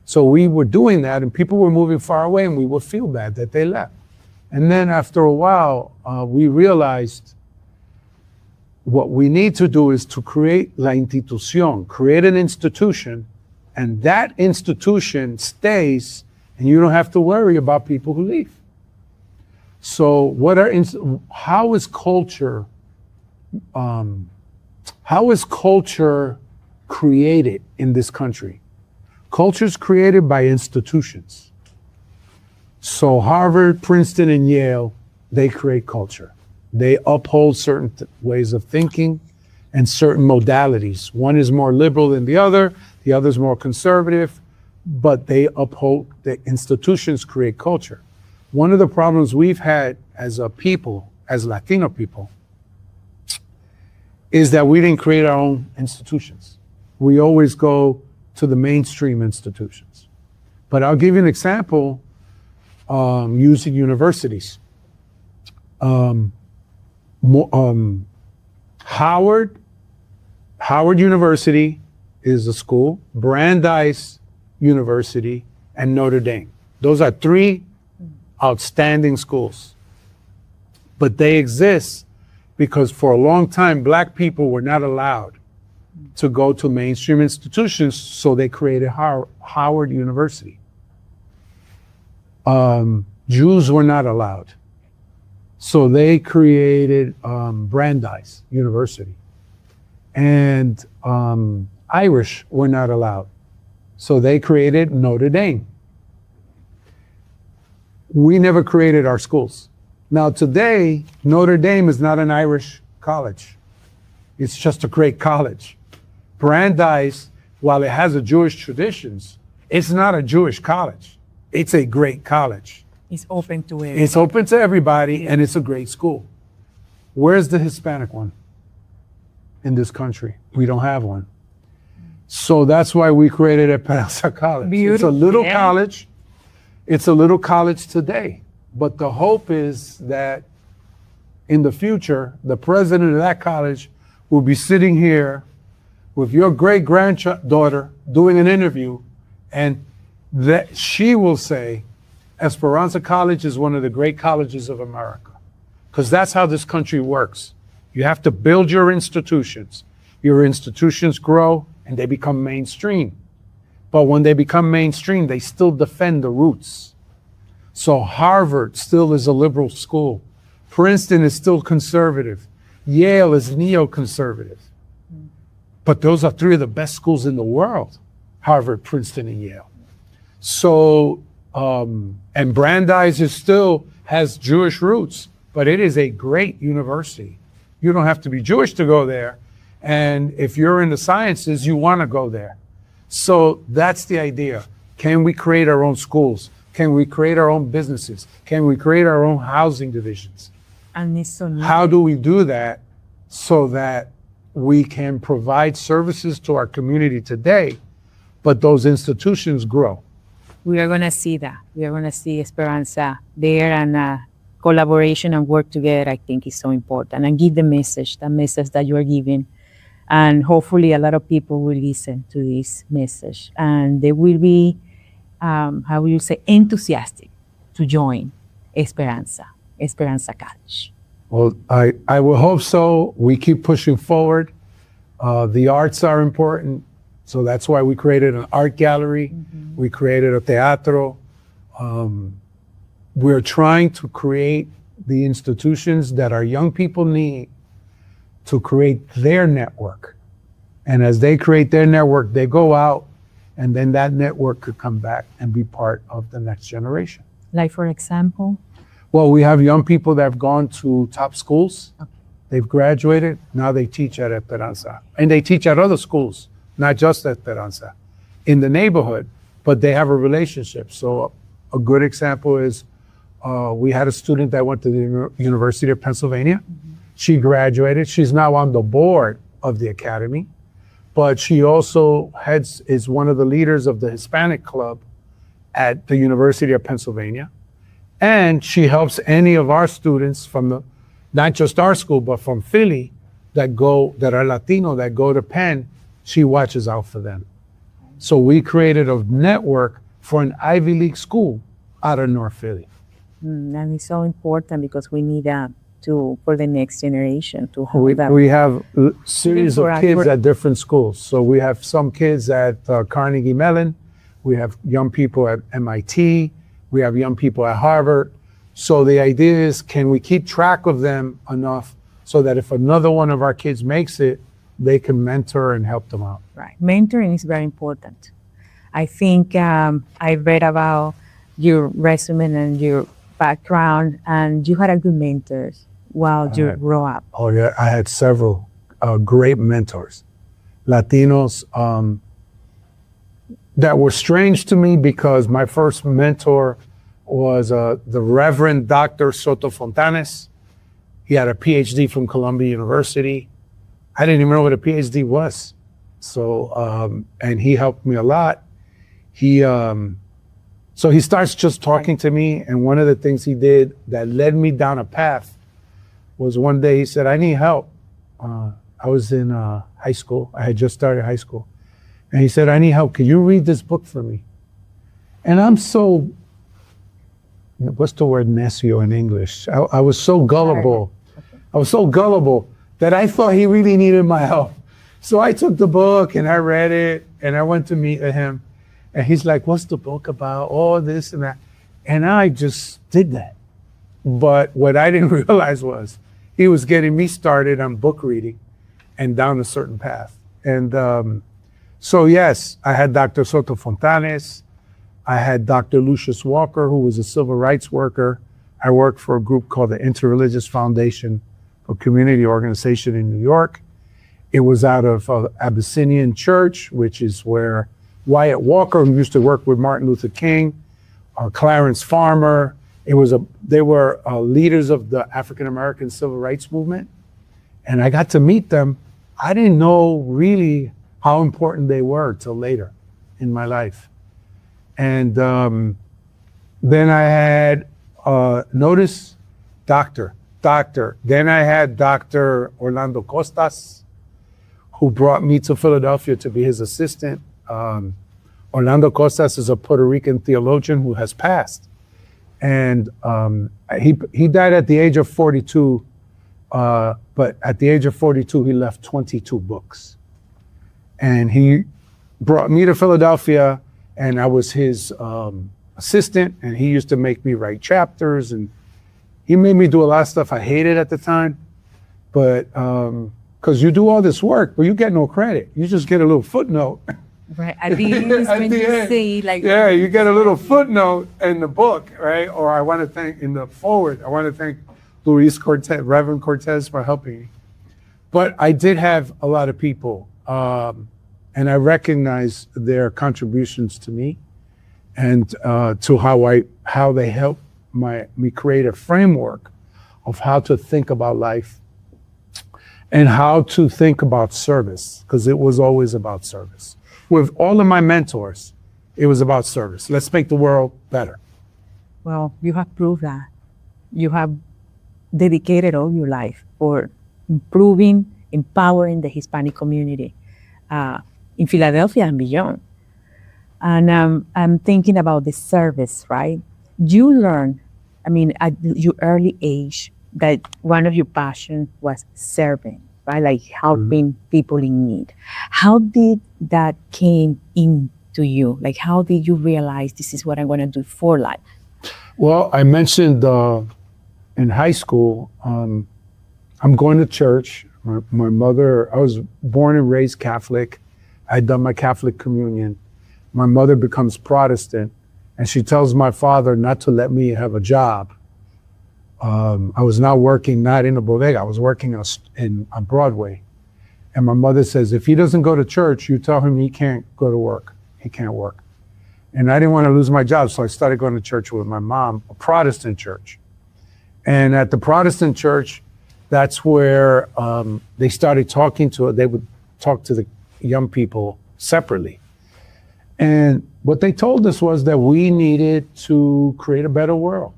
So we were doing that, and people were moving far away, and we would feel bad that they left. And then after a while, we realized what we need to do is to create la institución, create an institution, and that institution stays, and you don't have to worry about people who leave. So how is culture created in this country? Culture is created by institutions. So Harvard, Princeton, and Yale, they create culture. They uphold certain ways of thinking and certain modalities. One is more liberal than the other is more conservative, but they uphold, the institutions create culture. One of the problems we've had as a people, as Latino people, is that we didn't create our own institutions. We always go to the mainstream institutions. But I'll give you an example using universities. Howard University is a school, Brandeis University, and Notre Dame. Those are three outstanding schools. But they exist because for a long time, Black people were not allowed to go to mainstream institutions, so they created Howard University. Jews were not allowed, so they created Brandeis University. And Irish were not allowed, so they created Notre Dame. We never created our schools. Now today, Notre Dame is not an Irish college. It's just a great college. Brandeis, while it has a Jewish traditions, it's not a Jewish college. It's a great college. It's open to everybody. It's open to everybody, and it's a great school. Where's the Hispanic one in this country? We don't have one. So that's why we created Esperanza College. Beautiful. It's a little college. It's a little college today. But the hope is that in the future, the president of that college will be sitting here with your great-granddaughter doing an interview, and that she will say, Esperanza College is one of the great colleges of America. Because that's how this country works. You have to build your institutions. Your institutions grow and they become mainstream. But when they become mainstream, they still defend the roots. So Harvard still is a liberal school. Princeton is still conservative. Yale is neoconservative. But those are three of the best schools in the world, Harvard, Princeton, and Yale. So, and Brandeis still has Jewish roots, but it is a great university. You don't have to be Jewish to go there. And if you're in the sciences, you want to go there. So that's the idea. Can we create our own schools? Can we create our own businesses? Can we create our own housing divisions? And it's so needed. How do we do that so that we can provide services to our community today, but those institutions grow? We are going to see that. We are going to see Esperanza there, and collaboration and work together, I think, is so important. And give the message that you are giving. And hopefully a lot of people will listen to this message. And they will be, how will you say, enthusiastic to join Esperanza College. Well, I will hope so. We keep pushing forward. The arts are important. So that's why we created an art gallery. Mm-hmm. We created a teatro. We're trying to create the institutions that our young people need to create their network. And as they create their network, they go out, and then that network could come back and be part of the next generation. Like, for example? Well, we have young people that have gone to top schools. Okay. They've graduated. Now they teach at Esperanza. And they teach at other schools, not just at Esperanza, in the neighborhood, but they have a relationship. So a good example is we had a student that went to the University of Pennsylvania. Mm-hmm. She graduated. She's now on the board of the academy, but she also is one of the leaders of the Hispanic Club at the University of Pennsylvania. And she helps any of our students from not just our school, but from Philly that are Latino, that go to Penn. She watches out for them. So we created a network for an Ivy League school out of North Philly. And it's so important because we need for the next generation to hold that. We have a series of For- kids at different schools. So we have some kids at Carnegie Mellon. We have young people at MIT. We have young people at Harvard. So the idea is, can we keep track of them enough so that if another one of our kids makes it, they can mentor and help them out? Right. Mentoring is very important. I think I read about your resume and your background, and you had a good mentors while you grew up. Oh yeah, I had several great mentors, Latinos that were strange to me because my first mentor was the Reverend Dr. Soto Fontanes. He had a PhD from Columbia University. I didn't even know what a PhD was. So, and he helped me a lot. So he starts just talking to me, and one of the things he did that led me down a path was one day he said, I need help. I was in high school. I had just started high school. And he said, I need help. Can you read this book for me? And I'm so, what's the word necio in English? I was so gullible. I was so gullible that I thought he really needed my help. So I took the book and I read it and I went to meet him. And he's like, what's the book about? All this and that. And I just did that. But what I didn't realize was he was getting me started on book reading and down a certain path. And so yes, I had Dr. Soto Fontanes. I had Dr. Lucius Walker, who was a civil rights worker. I worked for a group called the Interreligious Foundation for Community Organization in New York. It was out of Abyssinian Church, which is where Wyatt Walker, who used to work with Martin Luther King, Clarence Farmer, they were leaders of the African American civil rights movement. And I got to meet them. I didn't know really how important they were till later in my life. And then I had, notice, doctor. Then I had Dr. Orlando Costas, who brought me to Philadelphia to be his assistant. Orlando Costas is a Puerto Rican theologian who has passed. And he died at the age of 42, but at the age of 42, he left 22 books. And he brought me to Philadelphia, and I was his assistant, and he used to make me write chapters, and he made me do a lot of stuff I hated at the time, but because you do all this work, but you get no credit. You just get a little footnote. Right, at the end is when you say like... Yeah, you get a little footnote in the book, right? Or I want to thank, in the forward, I want to thank Luis Cortés, Reverend Cortés for helping me. But I did have a lot of people, and I recognize their contributions to me and to how they helped me create a framework of how to think about life and how to think about service, because it was always about service. With all of my mentors, it was about service. Let's make the world better. Well, you have proved that. You have dedicated all your life for improving, empowering the Hispanic community in Philadelphia and beyond. And I'm thinking about the service, right? You learned, at your early age, that one of your passions was serving, right? Like helping people in need. How did that came into you? Like, how did you realize this is what I'm going to do for life? Well, I mentioned in high school, I'm going to church. My mother, I was born and raised Catholic. I'd done my Catholic communion. My mother becomes Protestant, and she tells my father not to let me have a job. I was now working not in a bodega, I was working on Broadway. And my mother says, if he doesn't go to church, you tell him he can't go to work. He can't work. And I didn't want to lose my job, so I started going to church with my mom, a Protestant church. And at the Protestant church, that's where they started they would talk to the young people separately. And what they told us was that we needed to create a better world.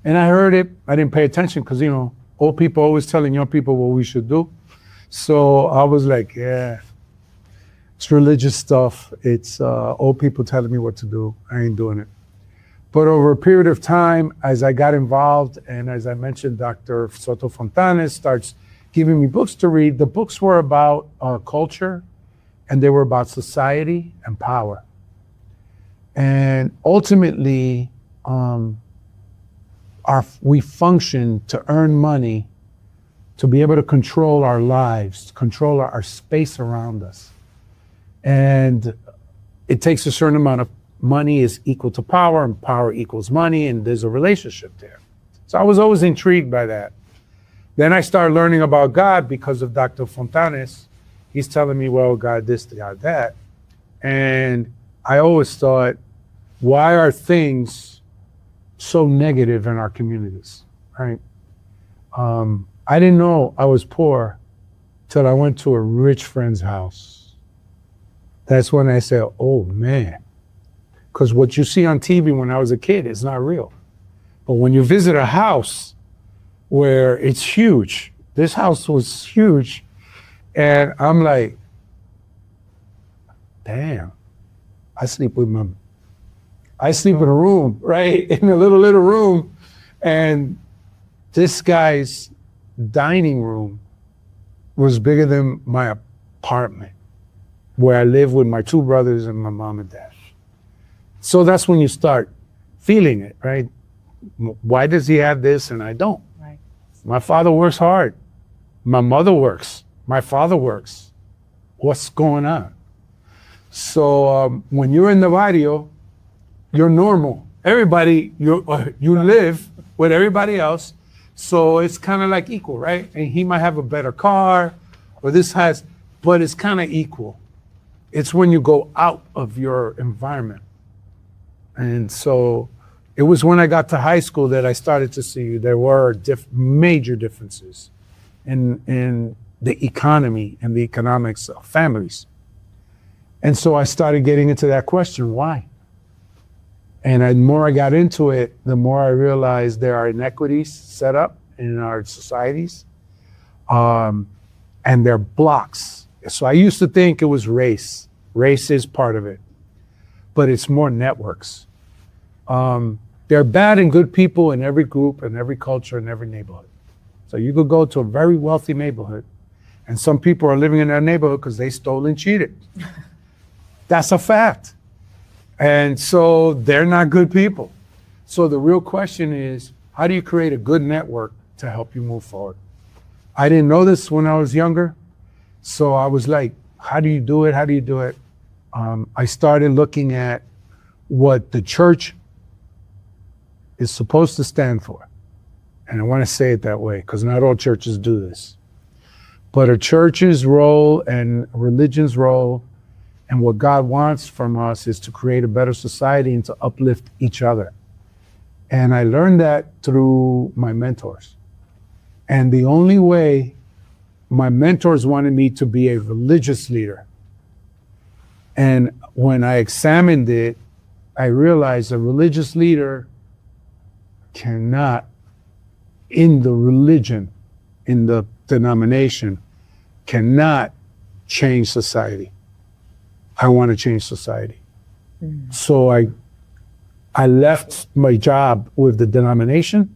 And I heard it, I didn't pay attention because, old people always telling young people what we should do. So I was like, yeah, it's religious stuff. It's old people telling me what to do. I ain't doing it. But over a period of time, as I got involved, and as I mentioned, Dr. Soto Fontanes starts giving me books to read. The books were about culture, and they were about society and power. And ultimately, we function to earn money, to be able to control our lives, control our space around us. And it takes a certain amount of money is equal to power, and power equals money, and there's a relationship there. So I was always intrigued by that. Then I started learning about God because of Dr. Fontanes. He's telling me, well, God this, God that. And I always thought, why are things so negative in our communities, right? I didn't know I was poor till I went to a rich friend's house. That's when I said, oh man. Because what you see on TV when I was a kid is not real. But when you visit a house where it's huge, this house was huge, and I'm like, damn, I sleep in a room, right? In a little room, and this guy's dining room was bigger than my apartment, where I live with my two brothers and my mom and dad. So that's when you start feeling it, right? Why does he have this and I don't? Right. My father works hard. My mother works. My father works. What's going on? So when you're in the barrio, you're normal. Everybody, you live with everybody else. So it's kind of like equal, right? And he might have a better car, or but it's kind of equal. It's when you go out of your environment. And so it was when I got to high school that I started to see there were major differences in the economy and the economics of families. And so I started getting into that question, why? And the more I got into it, the more I realized there are inequities set up in our societies, and they're blocks. So I used to think it was race. Race is part of it, but it's more networks. There are bad and good people in every group, and every culture, and every neighborhood. So you could go to a very wealthy neighborhood, and some people are living in that neighborhood because they stole and cheated. That's a fact. And so they're not good people. So the real question is, how do you create a good network to help you move forward? I didn't know this when I was younger. So I was like, how do you do it? How do you do it? I started looking at what the church is supposed to stand for. And I want to say it that way because not all churches do this. But a church's role and religion's role and what God wants from us is to create a better society and to uplift each other. And I learned that through my mentors. And the only way my mentors wanted me to be a religious leader. And when I examined it, I realized a religious leader cannot, in the religion, in the denomination, cannot change society. I want to change society. So I left my job with the denomination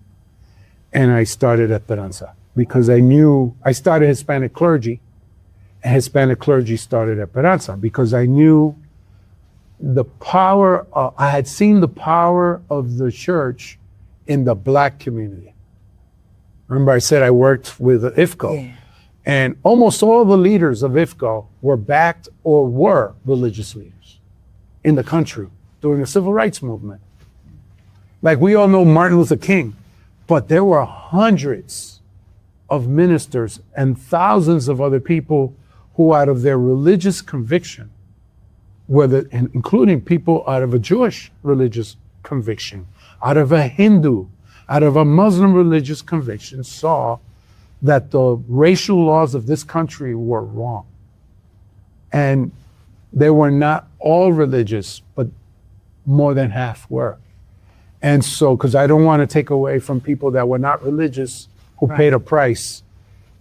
and I started Esperanza because I knew I started Hispanic clergy, and Hispanic clergy started Esperanza because I knew the power, I had seen the power of the church in the Black community. Remember I said I worked with IFCO. Yeah. And almost all the leaders of IFCO were backed or were religious leaders in the country during the civil rights movement. Like we all know Martin Luther King, but there were hundreds of ministers and thousands of other people who out of their religious conviction, including people out of a Jewish religious conviction, out of a Hindu, out of a Muslim religious conviction, saw that the racial laws of this country were wrong. And they were not all religious, but more than half were. And so, because I don't want to take away from people that were not religious who paid a price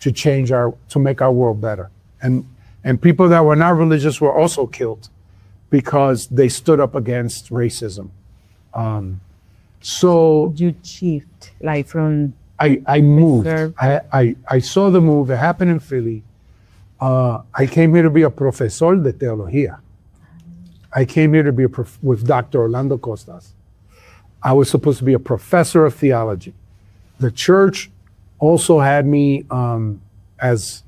to make our world better. And people that were not religious were also killed because they stood up against racism. So You shift like from I moved. Serve. I saw the move. It happened in Philly. I came here to be a profesor de teología. I came here to be with Dr. Orlando Costas. I was supposed to be a professor of theology. The church also had me as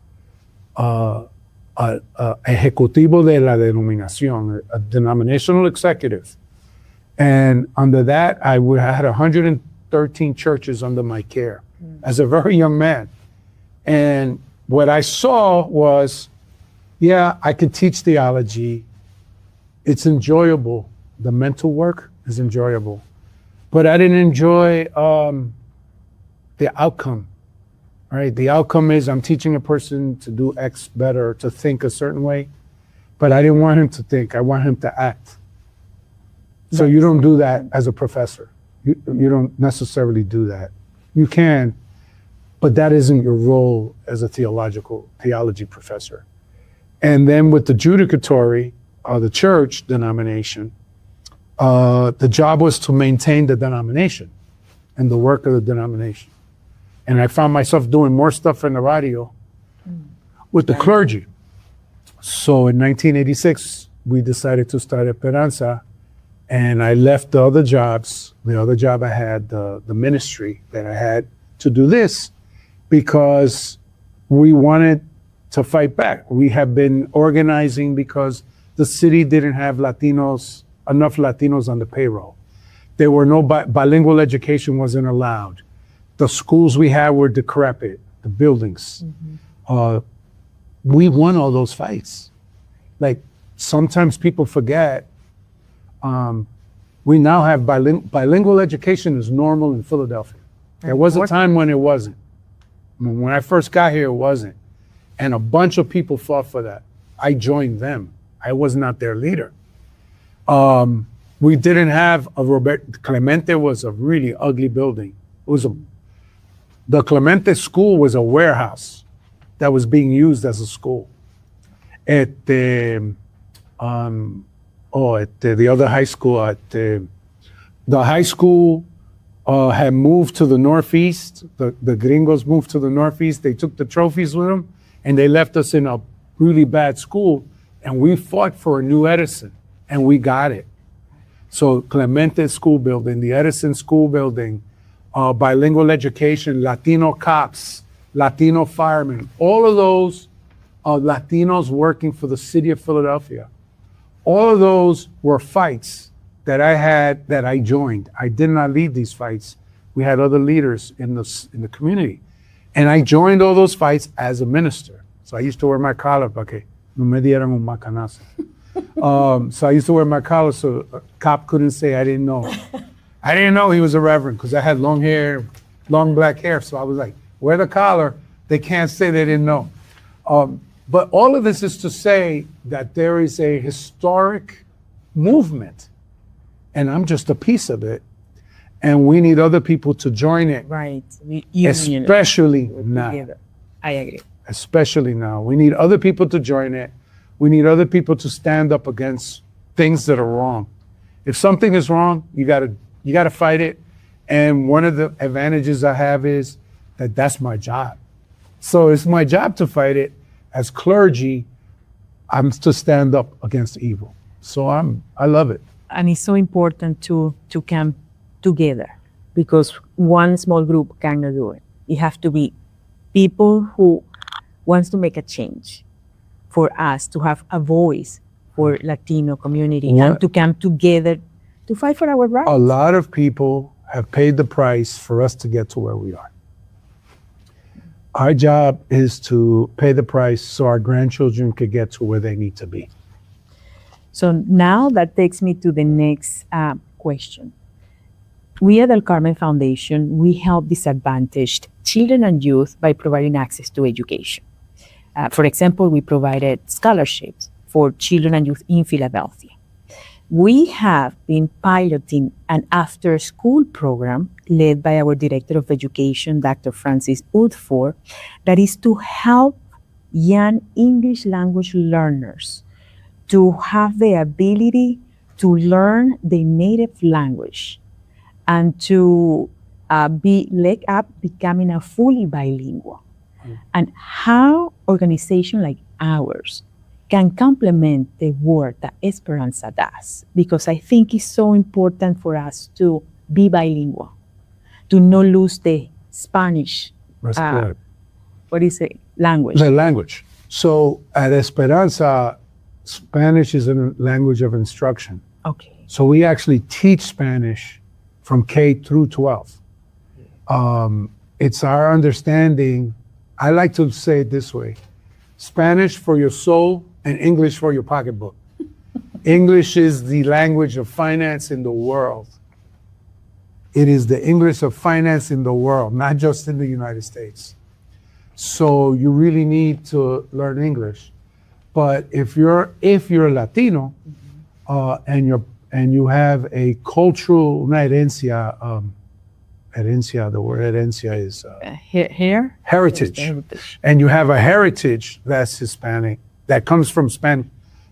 ejecutivo de la denominación, a denominational executive. And under that, I had 113 churches under my care as a very young man. And what I saw was, yeah, I could teach theology. It's enjoyable. The mental work is enjoyable. But I didn't enjoy the outcome, right? The outcome is I'm teaching a person to do X better, to think a certain way. But I didn't want him to think. I want him to act. So you don't do that as a professor. You don't necessarily do that. You can, but that isn't your role as a theology professor. And then with the judicatory, the church denomination, the job was to maintain the denomination and the work of the denomination. And I found myself doing more stuff in the radio with the clergy. So in 1986, we decided to start Esperanza. And I left the other jobs, the other job I had, the ministry that I had, to do this because we wanted to fight back. We have been organizing because the city didn't have enough Latinos on the payroll. There were no bilingual education wasn't allowed. The schools we had were decrepit, the buildings. We won all those fights. Like sometimes people forget. We now have bilingual education is normal in Philadelphia. There was a time when it wasn't. When I first got here, it wasn't. And a bunch of people fought for that. I joined them. I was not their leader. We didn't have Clemente was a really ugly building. The Clemente school was a warehouse that was being used as a school. The other high school, the high school had moved to the Northeast. The gringos moved to the Northeast. They took the trophies with them and they left us in a really bad school. And we fought for a new Edison and we got it. So Clemente School Building, the Edison School Building, bilingual education, Latino cops, Latino firemen, all of those Latinos working for the city of Philadelphia. All of those were fights that I had, that I joined. I did not lead these fights. We had other leaders in the community. And I joined all those fights as a minister. So I used to wear my collar, okay, no me dieran un macanazo. So I used to wear my collar so a cop couldn't say I didn't know. I didn't know he was a reverend because I had long hair, long black hair. So I was like, wear the collar. They can't say they didn't know. But all of this is to say that there is a historic movement, and I'm just a piece of it, and we need other people to join it. Right. Especially now. Together. I agree. Especially now. We need other people to join it. We need other people to stand up against things that are wrong. If something is wrong, you gotta fight it. And one of the advantages I have is that that's my job. So it's my job to fight it. As clergy, I'm to stand up against evil. So I love it. And it's so important to come together because one small group cannot do it. It has to be people who wants to make a change, for us to have a voice for Latino community and to come together to fight for our rights. A lot of people have paid the price for us to get to where we are. Our job is to pay the price so our grandchildren could get to where they need to be. So now that takes me to the next question. We at the Carmen Foundation, we help disadvantaged children and youth by providing access to education. For example, we provided scholarships for children and youth in Philadelphia. We have been piloting an after-school program led by our Director of Education, Dr. Francis Udfor, that is to help young English language learners to have the ability to learn their native language and to be leg up becoming a fully bilingual, and how organization like ours can complement the work that Esperanza does, because I think it's so important for us to be bilingual, to not lose the Spanish, That's correct. what is it, language. The language. So at Esperanza, Spanish is a language of instruction. Okay. So we actually teach Spanish from K through 12. It's our understanding, I like to say it this way, Spanish for your soul and English for your pocketbook. English is the language of finance in the world. It is the English of finance in the world, not just in the United States. So you really need to learn English. But if you're Latino, and you have a cultural, not herencia, the word herencia is Here? heritage. Yes, heritage. And you have a heritage that's Hispanic, that comes from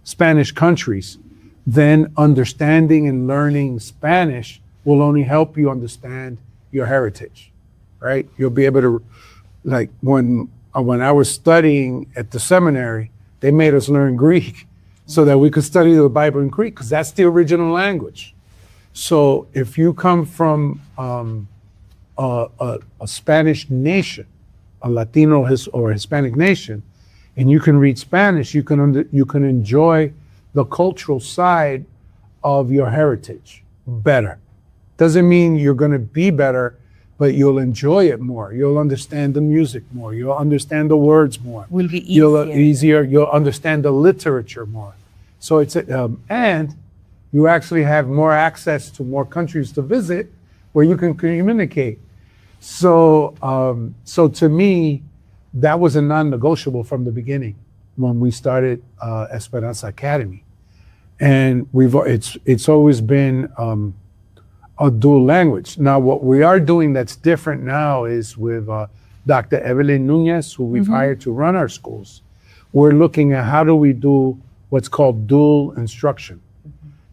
Spanish countries, then understanding and learning Spanish will only help you understand your heritage, right? You'll be able to, like when I was studying at the seminary, they made us learn Greek so that we could study the Bible in Greek, because that's the original language. So if you come from a Spanish nation, a Latino or Hispanic nation, and you can read Spanish, you can enjoy the cultural side of your heritage better. Doesn't mean you're going to be better, but you'll enjoy it more. You'll understand the music more. You'll understand the words more. Will be easier. You'll understand the literature more. So it's and you actually have more access to more countries to visit where you can communicate. So to me, that was a non-negotiable from the beginning when we started Esperanza Academy, and it's always been a dual language. Now, what we are doing that's different now is with Dr. Evelyn Nunez, who we've hired to run our schools. We're looking at how do we do what's called dual instruction,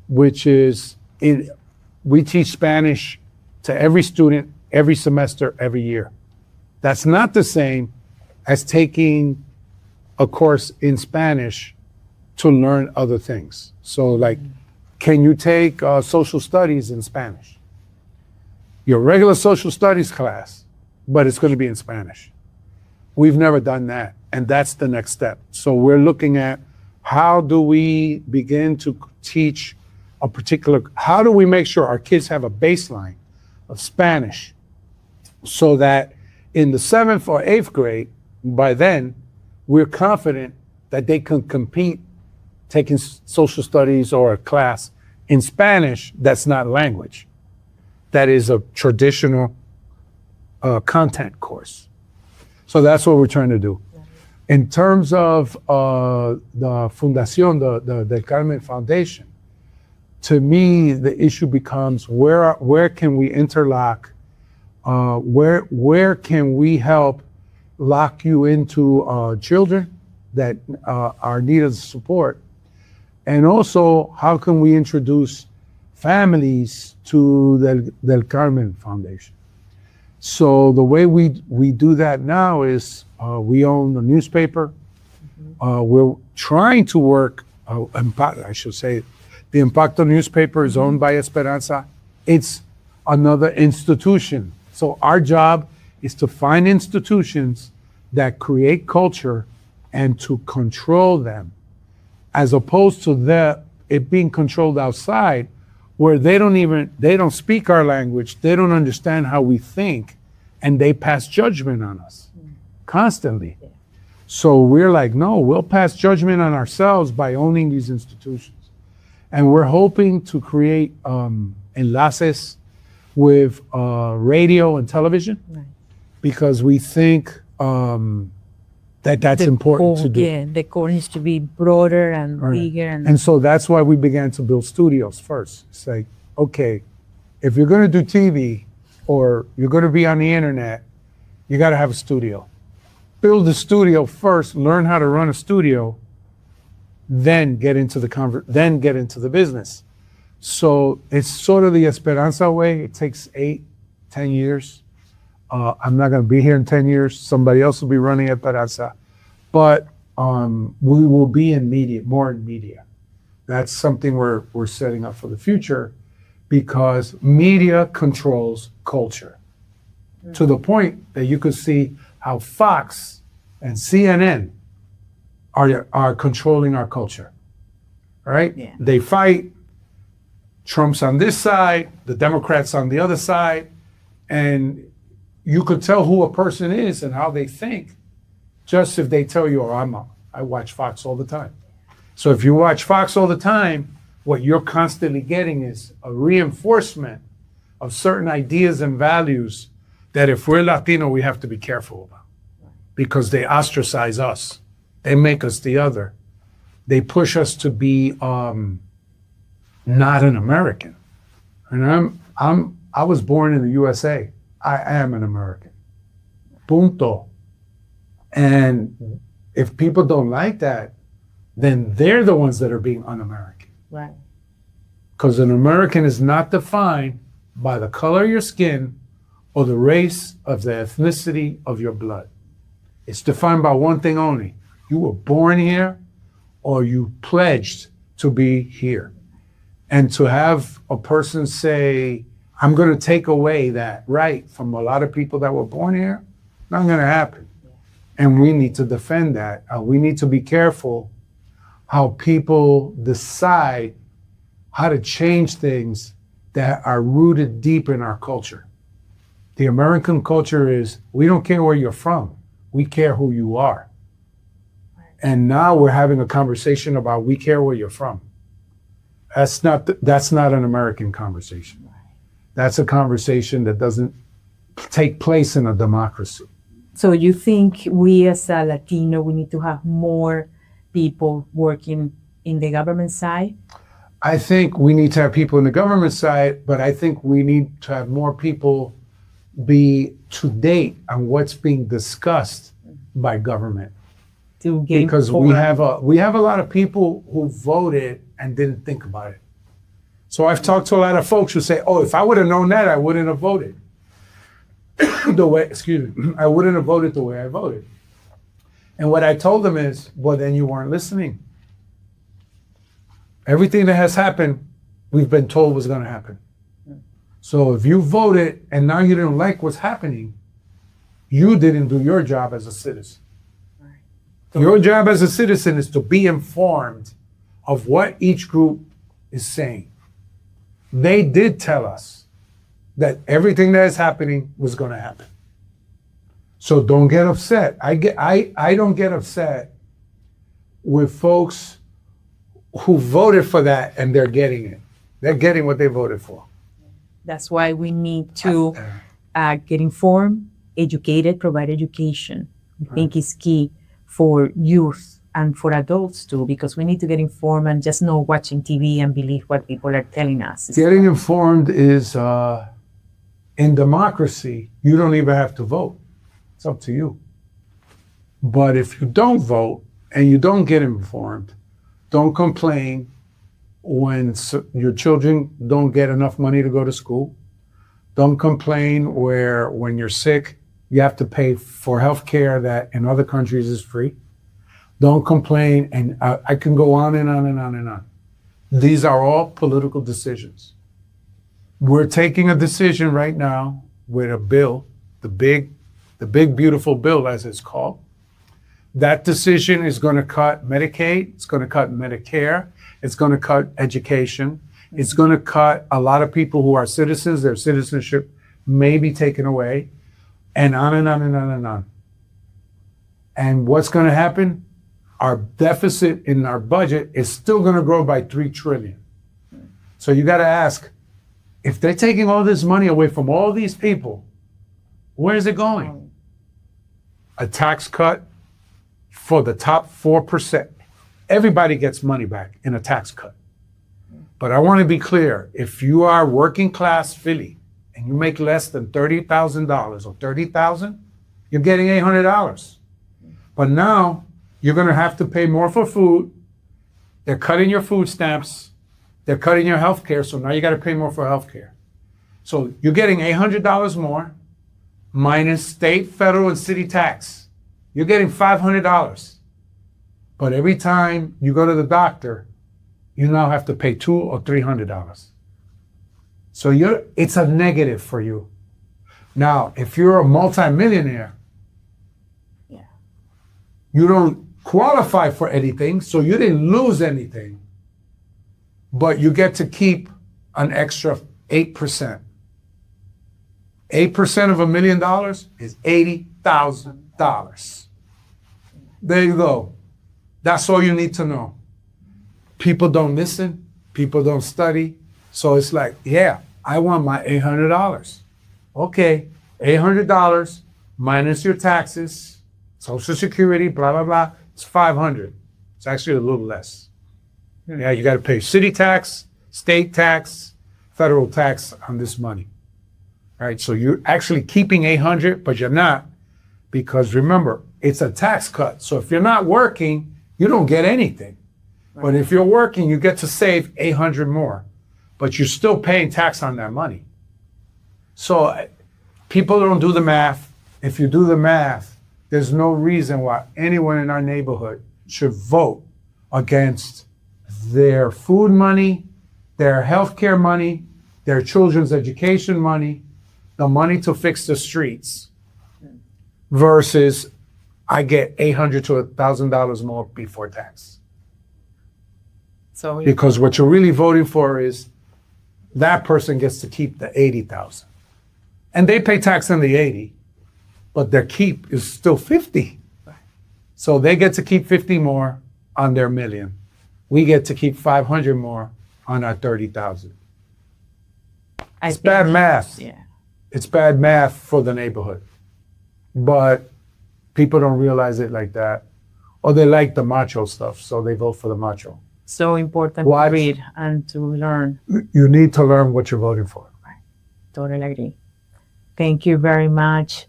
which is we teach Spanish to every student, every semester, every year. That's not the same as taking a course in Spanish to learn other things. So like, can you take social studies in Spanish? Your regular social studies class, but it's going to be in Spanish. We've never done that, and that's the next step. So we're looking at how do we begin to teach how do we make sure our kids have a baseline of Spanish so that in the 7th or 8th grade, by then, we're confident that they can compete taking social studies or a class in Spanish that's not language, that is a traditional content course. So that's what we're trying to do. In terms of the Fundación, the Del Carmen Foundation, to me, the issue becomes where can we interlock, where can we help lock you into children that are needed support, and also how can we introduce families to Del Carmen Foundation. So the way we do that now is we own a newspaper. We're trying to work, I should say, the Impacto newspaper is owned by Esperanza. It's another institution. So our job is to find institutions that create culture and to control them, as opposed to it being controlled outside, where they don't speak our language, they don't understand how we think, and they pass judgment on us constantly. So we're like, no, we'll pass judgment on ourselves by owning these institutions. And we're hoping to create enlaces with radio and television, because we think that's important to do. Yeah, the core needs to be broader and bigger. And so that's why we began to build studios first. It's like, okay, if you're going to do TV or you're going to be on the internet, you got to have a studio. Build a studio first, learn how to run a studio, then get into the business. So it's sort of the Esperanza way. It takes 8, 10 years. I'm not going to be here in 10 years. Somebody else will be running Esperanza. But we will be in media, more in media. That's something we're setting up for the future, because media controls culture to the point that you could see how Fox and CNN are controlling our culture. All right? Yeah. They fight. Trump's on this side, the Democrats on the other side, and you could tell who a person is and how they think just if they tell you, oh, I watch Fox all the time. So if you watch Fox all the time, what you're constantly getting is a reinforcement of certain ideas and values that if we're Latino, we have to be careful about, because they ostracize us. They make us the other. They push us to be not an American. And I was born in the USA. I am an American. Punto. And if people don't like that, then they're the ones that are being un-American. Right. Because an American is not defined by the color of your skin or the race of the ethnicity of your blood. It's defined by one thing only. You were born here, or you pledged to be here. And to have a person say, I'm going to take away that right from a lot of people that were born here, not going to happen. And we need to defend that. We need to be careful how people decide how to change things that are rooted deep in our culture. The American culture is, we don't care where you're from. We care who you are. And now we're having a conversation about we care where you're from. That's not an American conversation. That's a conversation that doesn't take place in a democracy. So you think we as a Latino, we need to have more people working in the government side? I think we need to have people in the government side, but I think we need to have more people be to date on what's being discussed by government. Because we have a lot of people who voted and didn't think about it. So I've talked to a lot of folks who say, oh, if I would have known that, I wouldn't have voted. I wouldn't have voted the way I voted. And what I told them is, well, then you weren't listening. Everything that has happened, we've been told was going to happen. So if you voted and now you didn't like what's happening, you didn't do your job as a citizen. Your job as a citizen is to be informed of what each group is saying. They did tell us that everything that is happening was going to happen. So don't get upset. I don't get upset with folks who voted for that and they're getting it. They're getting what they voted for. That's why we need to get informed, educated, provide education. I think is key for youth and for adults too, because we need to get informed and just not watching TV and believe what people are telling us. Getting informed is, in democracy, you don't even have to vote. It's up to you. But if you don't vote and you don't get informed, don't complain when your children don't get enough money to go to school. Don't complain when you're sick, you have to pay for health care that in other countries is free. Don't complain, and I can go on and on and on and on. These are all political decisions. We're taking a decision right now with a bill, the big beautiful bill as it's called. That decision is going to cut Medicaid, it's going to cut Medicare, it's going to cut education, it's going to cut a lot of people who are citizens, their citizenship may be taken away, and on and on and on and on. And what's going to happen? Our deficit in our budget is still going to grow by $3 trillion. So you got to ask, if they're taking all this money away from all these people, where is it going? A tax cut for the top 4%. Everybody gets money back in a tax cut. But I want to be clear, if you are working class Philly and you make less than $30,000 or $30,000, you're getting $800. But now you're going to have to pay more for food. They're cutting your food stamps. They're cutting your health care, so now you got to pay more for health care. So you're getting $800 more minus state, federal, and city tax. You're getting $500. But every time you go to the doctor, you now have to pay $200 or $300. So it's a negative for you. Now, if you're a multimillionaire, you don't qualify for anything, so you didn't lose anything, but you get to keep an extra 8%. 8% of $1 million is $80,000. There you go. That's all you need to know. People don't listen. People don't study. So it's like, yeah, I want my $800. Okay, $800 minus your taxes, Social Security, blah, blah, blah. It's $500. It's actually a little less. Yeah, you got to pay city tax, state tax, federal tax on this money. All right, so you're actually keeping $800, but you're not, because remember, it's a tax cut. So if you're not working, you don't get anything. Right. But if you're working, you get to save $800 more, but you're still paying tax on that money. So people don't do the math. If you do the math, there's no reason why anyone in our neighborhood should vote against their food money, their healthcare money, their children's education money, the money to fix the streets, versus I get $800 to $1,000 more before tax. Because what you're really voting for is that person gets to keep the $80,000. And they pay tax on the 80, but their keep is still 50. So they get to keep 50 more on their million. We get to keep 500 more on our 30,000. It's bad math. Yeah. It's bad math for the neighborhood. But people don't realize it like that. Or they like the macho stuff, so they vote for the macho. So important to read and to learn. You need to learn what you're voting for. Right. Totally agree. Thank you very much,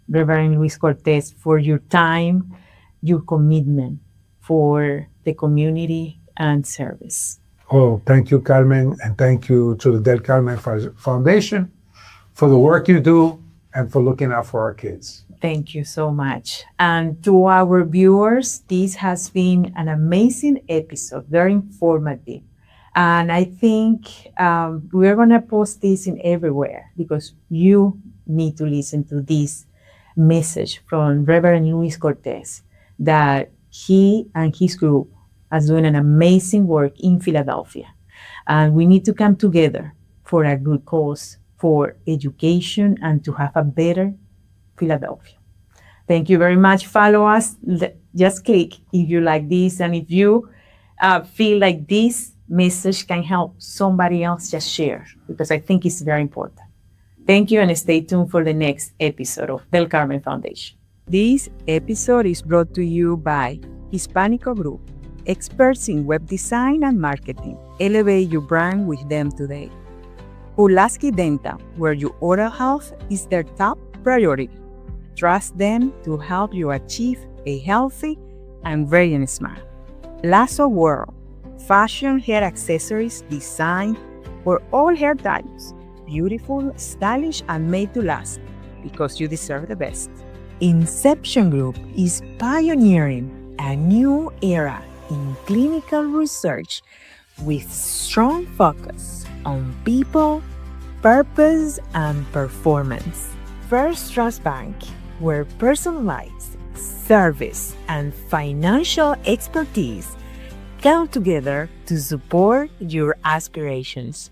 Reverend Luis Cortés, for your time, your commitment for the community and service. Oh, thank you, Carmen, and thank you to the Del Carmen Foundation for the work you do and for looking out for our kids. Thank you so much. And to our viewers, this has been an amazing episode, very informative. And I think we're going to post this in everywhere because you need to listen to this message from Reverend Luis Cortés that he and his group is doing an amazing work in Philadelphia. And we need to come together for a good cause, for education, and to have a better Philadelphia. Thank you very much. Follow us. Just click if you like this. And if you feel like this message can help somebody else, just share, because I think it's very important. Thank you, and stay tuned for the next episode of Del Carmen Foundation. This episode is brought to you by Hispanico Group, experts in web design and marketing. Elevate your brand with them today. Pulaski Dental, where your oral health is their top priority. Trust them to help you achieve a healthy and radiant smile. Lasso World, fashion hair accessories designed for all hair types. Beautiful, stylish, and made to last, because you deserve the best. inSeption Group is pioneering a new era in clinical research with strong focus on people, purpose, and performance. Firstrust Bank, where personalized service and financial expertise come together to support your aspirations.